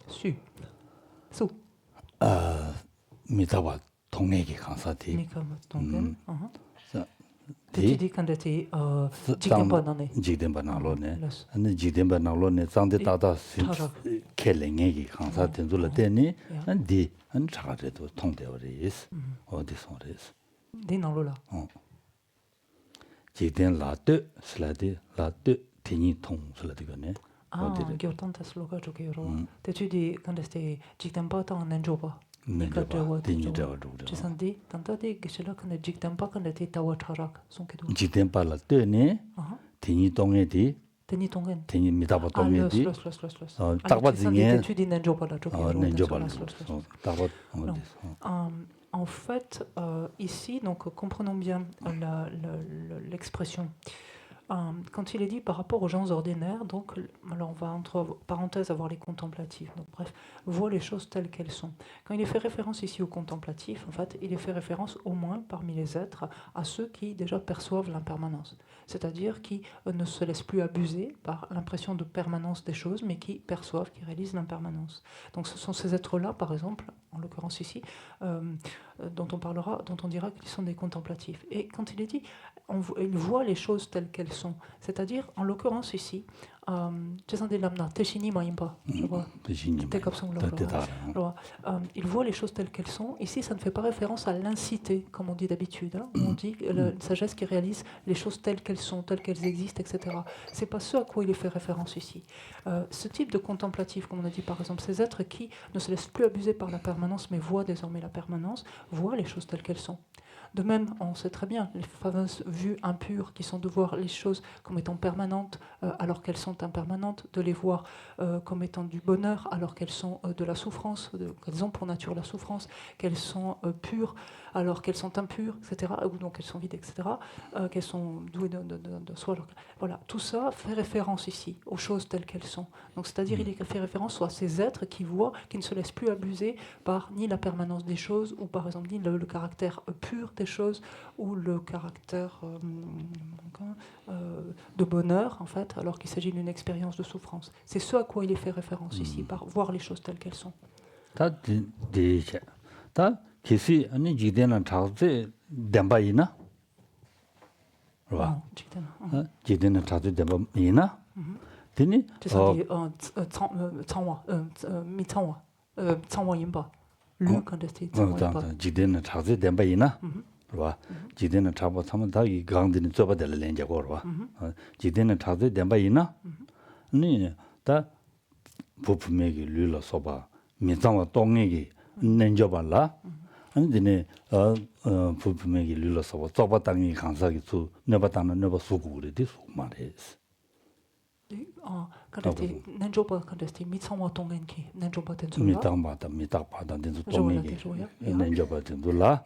Su. Su. 미다와 동행이 강사티. Mikama Tongen. Tu dis quand tu es Jigdenpa Nane. Jigdenpa Nalone. And Jigdenpa Nalone, Zangde Tata Kelengegi 강사티 둘러대니 and 차가래도 통대어리스. 어디서래스. Dinalola. Jigden 라떼 슬라디 라떼 티니 통 슬라디가네. Gyotanta sloga jogero. Tu dis quand tu es Jigdenpa Tan Nenjoba. Tu sens dit, tantôt dit que c'est là quand tu Jigdenpa quand tu es Tawa Charak. Jigdenpa 라떼 네. 티니 똥에디. Teni Tongen. 티니 미다바 똥에디. 딱바징에. Tu dis Nenjoba la jogero. Nenjoba. En fait, ici, donc comprenons bien l'expression. quand il est dit par rapport aux gens ordinaires, donc, alors on va entre parenthèses avoir les contemplatifs, donc bref, voient les choses telles qu'elles sont. Quand il est fait référence ici aux contemplatifs, en fait, il est fait référence au moins parmi les êtres à ceux qui déjà perçoivent l'impermanence, c'est-à-dire qui ne se laissent plus abuser par l'impression de permanence des choses, mais qui perçoivent, qui réalisent l'impermanence. Donc ce sont ces êtres-là, par exemple, en l'occurrence ici, dont on parlera, dont on dira qu'ils sont des contemplatifs. Et quand il est dit, ils voient les choses telles qu'elles sont, c'est-à-dire, en l'occurrence ici, il voit les choses telles qu'elles sont. Ici, ça ne fait pas référence à l'inciter, comme on dit d'habitude. Hein, où on dit la sagesse qui réalise les choses telles qu'elles sont, telles qu'elles existent, etc. C'est pas ce à quoi il est fait référence ici. Ce type de contemplatif, comme on a dit par exemple, ces êtres qui ne se laissent plus abuser par la permanence, mais voient désormais la permanence, voient les choses telles qu'elles sont. De même, on sait très bien les fameuses vues impures qui sont de voir les choses comme étant permanentes alors qu'elles sont impermanentes, de les voir comme étant du bonheur alors qu'elles sont de la souffrance, qu'elles ont pour nature la souffrance, qu'elles sont pures alors qu'elles sont impures, etc., ou donc qu'elles sont vides, etc., qu'elles sont douées de soi. Voilà, tout ça fait référence ici aux choses telles qu'elles sont. Donc, c'est-à-dire, il fait référence à ces êtres qui voient, qui ne se laissent plus abuser par ni la permanence des choses, ou par exemple ni le caractère pur des choses, ou le caractère de bonheur, en fait, alors qu'il s'agit d'une expérience de souffrance. C'est ce à quoi il est fait référence ici, par voir les choses telles qu'elles sont. 계시 아니 지대는 자세 담바이나 봐 지대는 자세 담바이나 되니 지대는 자세 담바이나 봐 지대는 잡아 타면 다 이 강들이 좁아될 렌자고 봐 지대는 자세 담바이나 아니 다 부품에게 룰러서 봐 미장와 동에게 낸줘발라 아니네 부품에게 룰러서 좁아 땅이 강사기 수 내가 땅은 내가 수고를 돼 말해스 그런데 nenjoba 그런데 미청와 동행기 nenjoba 된소라 미탁바다 된소 동행기 nenjoba 된소라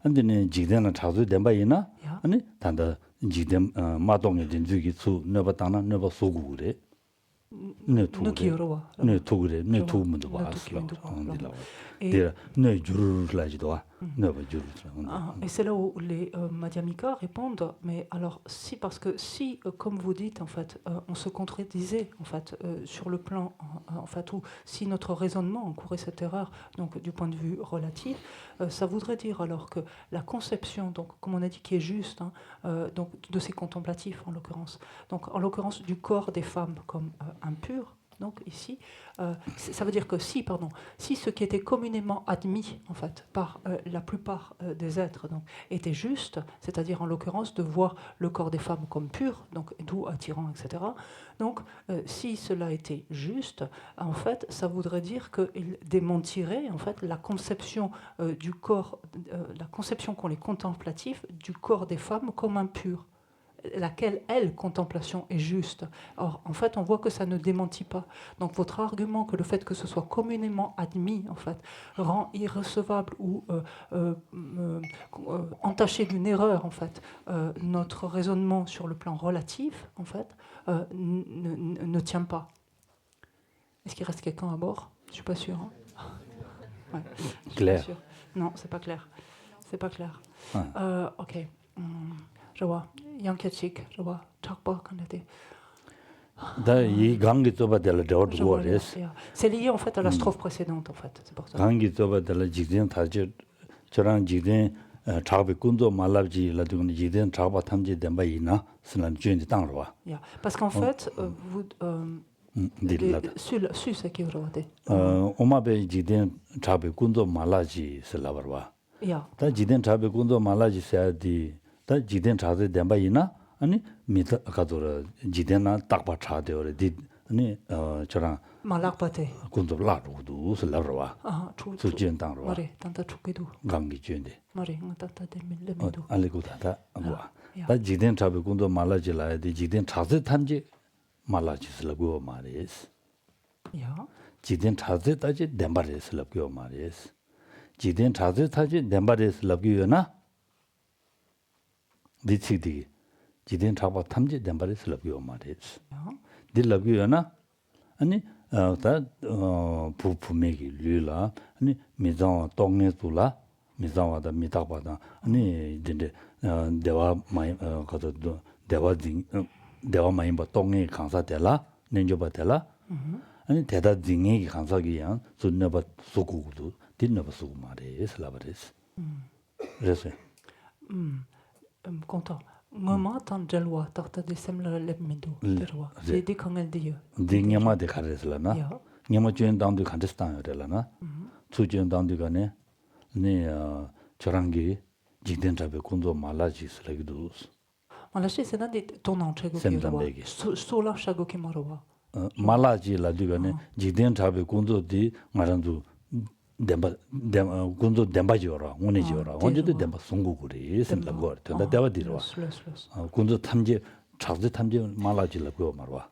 안데네 지대는 자주 된 바이나 아니 단다 지대 마동에 된 주기 수 내가 땅은 내가 수고를 ne tugure ne tugmundu basla ne jurulajido ne ba jurula. Et c'est là où les Madhyamika répondent, mais alors si, parce que si, comme vous dites, en fait, on se contredisait, en fait, sur le plan, en fait, où si notre raisonnement encourait cette erreur, donc du point de vue relatif, ça voudrait dire alors que la conception, donc comme on a dit, qui est juste, hein, donc de ces contemplatifs en l'occurrence, donc en l'occurrence du corps des femmes comme impur. Donc ici, ça veut dire que si ce qui était communément admis en fait par la plupart des êtres donc, était juste, c'est-à-dire en l'occurrence de voir le corps des femmes comme pur, donc d'où attirant, etc. Donc si cela était juste, en fait, ça voudrait dire qu'il démentirait en fait la conception du corps, la conception qu'ont les contemplatifs du corps des femmes comme impur. Laquelle, elle, contemplation est juste. Or, en fait, on voit que ça ne démentit pas. Donc, votre argument que le fait que ce soit communément admis, en fait, rend irrecevable ou entaché d'une erreur, en fait, notre raisonnement sur le plan relatif, en fait, ne tient pas. Est-ce qu'il reste quelqu'un à bord? Je suis pas sûre. Hein. Ouais, clair. Pas non, c'est pas clair. C'est pas clair. Ok. Je vois. Yankachik, je vois. Chakpa, c'est lié en fait à la strophe précédente, en fait. C'est pour ça. Parce qu'en fait, vous... Su c'est qui 오마베 지된 잡에 군도 말라지 슬라버와 다 지된 잡에 군도 말라지 세야디 다 지된 잡에 덴바이나 아니 미타 가도라 지된나 딱바 차데오레 디 아니 저랑 말락바테 군도 라루도 슬라버와 수진 땅로와 머리 단다 죽게도 강기 주인데 머리 따따 데밀레메도 알리고다다 뭐다 지된 잡에 군도 말라지 라야디 지된 차세 탄지 말라지슬라고 말이스. 야. 지된 차제 따지 덴바레슬라고 말이스. 지된 차제 따지 덴바레슬라고나. 디치디. 지된 잡아 탐지 된바리 슬럽게 말이지. Ja. 딜럽이나 아니 부메기 류라 아니 미장 동네도라 미장와다 미다바다 아니 이제 대화 많이 거도 대화 많이 뭐 동네 강사되라 nenjobatela ani teda dingi khansagi yang sunnabat sukudu dinnabat sukumare slabares rese Content. Mama tan jalwa tarta de semla lebmido. Terwa. C'est des kangal dieu. dingyama de khareslana Ja. nyama chen dangdu khandistan yorelana chujen dangdu gane ne chorangi jigden jabe kunzo malaji slagidu Mala shi c'est des tonan chego Semdambegi. Sola chago ki marwa. 말라지 라디가네 지된 잡에 군도디 말한도 덴바 군도 덴바지오라 오네지오라 언제도 덴바 송구구리 생각거 된다 대화디로 군도 탐지 차즈 탐지 말라지라고 말와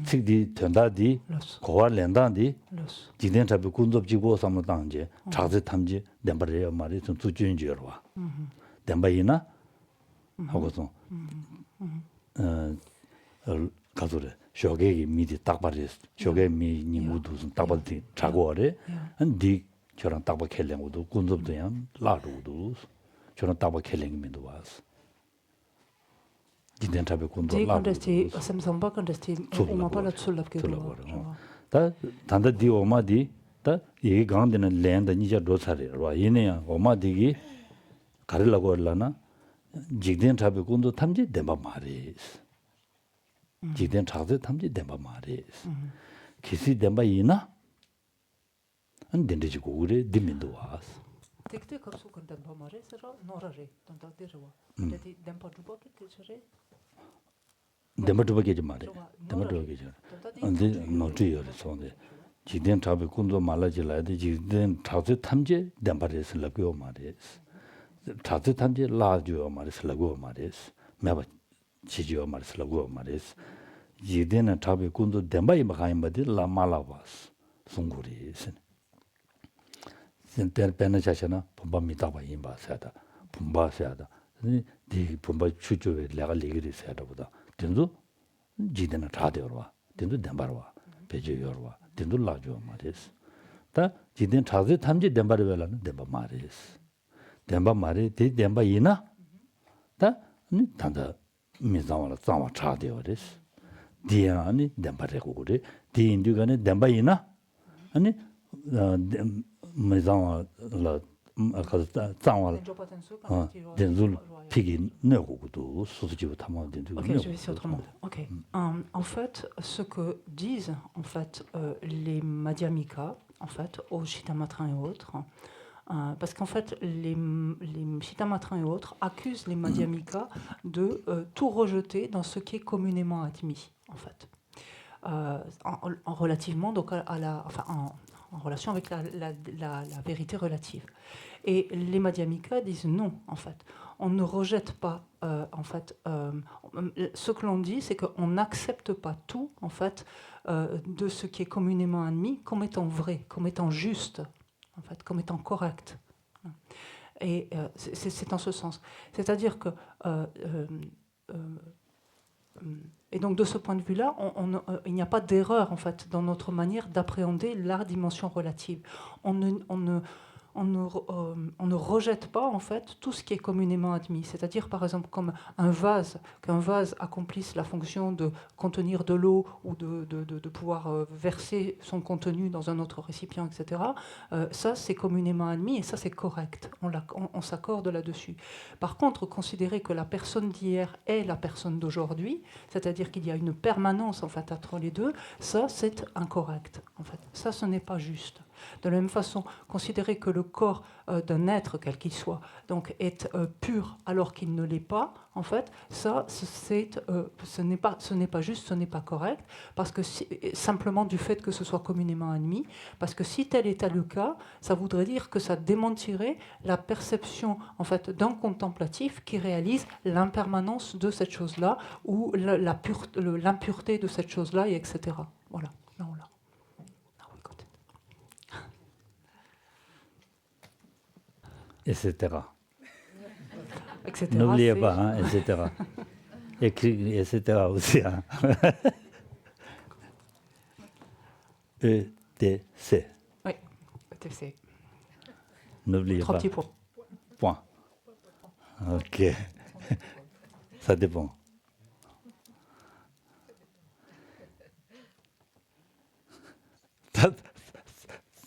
측디 된다디 고와 렌다디 지된 잡에 군도 지고 삼는 당제 차즈 탐지 덴바레 말이 좀 주준지로와 덴바이나 하고서 가도래 쇼게기 미디 딱바리스 쇼게 미니 무두슨 딱바디 자고래 한디 저런 딱바 켈랭우도 군접도야 라루도 저런 딱바 켈랭이면도 와서 지된 잡에 군도 Die 라루 contesti, semsamba contesti, on m'a pas là-dessus là que 다 단다 디 오마디 다 얘기 강한데는 랜다 니자 로사리와 얘네야 오마디기 가르라고 할라나 지된 잡에 군도 탐지 대마 말이스 지된 차즈 탐지 된바 말이스. 기시 된바 이나 안 된지고 우리 디민도 와스. Tekte comme ça quand on mare sera norare dans ta derwa. Dedi dempa duba ke tejere. 데마도바게 말이. 데마도바게 저. 근데 노트요 손데. 지된 잡에 군도 말라지라데 지된 차즈 탐지 된바레스 라고 말이스. 차즈 탐지 라죠 말이스 라고 말이스. 매바 지지어 말스라고 말이스. 지데는 잡에 군도 덴바이 마하임바디 라말라바스. 송구리스. 센터 페나자샤나 봄바미다바 임바사다. 봄바사다. 디 봄바 추조에 내가 리그리사다보다. 된도 지데는 차되어와. 된도 덴바와. 배제여와. 된도 라죠 말이스. 다 지된 차즈 탐지 덴바르벨라는 덴바 말이스. 덴바 말이 디 덴바이나 다 단다 미자와라 자와 차되어레스 디아니 덴바레고 그래 디인디가네 덴바이나 아니 미자와 라 아까 자와 된줄 피기 내고도 소수지부 탐하는데 Ok, je vais essayer autrement. Ok. En fait, ce que disent en fait les Madhyamika, en fait, aux Chittamatrin et autres, parce qu'en fait, les Chittamatrin et autres accusent les Madhyamika de tout rejeter dans ce qui est communément admis, en fait, en relativement donc en relation avec la vérité relative. Et les Madhyamika disent non, en fait. On ne rejette pas, en fait, ce que l'on dit, c'est qu'on n'accepte pas tout, en fait, de ce qui est communément admis comme étant vrai, comme étant juste, en fait, comme étant correct. Et c'est en ce sens. C'est-à-dire que... et donc de ce point de vue-là, il n'y a pas d'erreur en fait dans notre manière d'appréhender la dimension relative. On ne rejette pas en fait tout ce qui est communément admis. C'est-à-dire par exemple comme un vase, qu'un vase accomplisse la fonction de contenir de l'eau ou de pouvoir verser son contenu dans un autre récipient, etc. Ça c'est communément admis et ça c'est correct. On s'accorde là-dessus. Par contre, considérer que la personne d'hier est la personne d'aujourd'hui, c'est-à-dire qu'il y a une permanence en fait entre les deux, ça c'est incorrect. En fait, ça ce n'est pas juste. De la même façon, considérer que le corps d'un être, quel qu'il soit, donc, est pur alors qu'il ne l'est pas, en fait, ça, ce n'est pas juste, ce n'est pas correct, parce que simplement du fait que ce soit communément admis, parce que si tel était le cas, ça voudrait dire que ça démentirait la perception en fait, d'un contemplatif qui réalise l'impermanence de cette chose-là ou l'impureté de cette chose-là, et etc. Voilà. Là, on l'a. etc. Etc. N'oubliez pas, hein, etc. écrit, etc. aussi. Hein. ETC. Oui, ETC. N'oubliez 3 pas. petits points. Point. Ok. Ça dépend.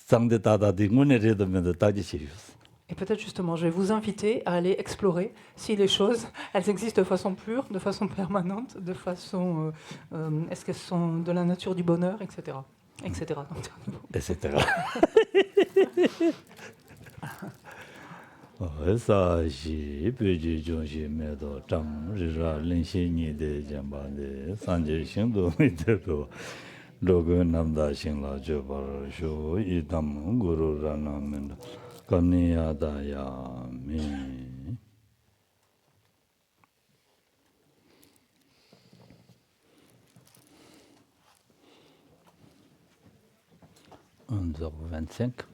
상대다다디 문에래도면도 따지시겠어. Et peut-être justement, je vais vous inviter à aller explorer si les choses, elles existent de façon pure, de façon permanente, de façon... est-ce qu'elles sont de la nature du bonheur, etc. etc. etc. 사시 베지 중심에도 장르라 렌시니데 잠바데 산제 신도미데도 로그 남다 신라 저바쇼 이담 구루라나면 감니야다야 미 11h25.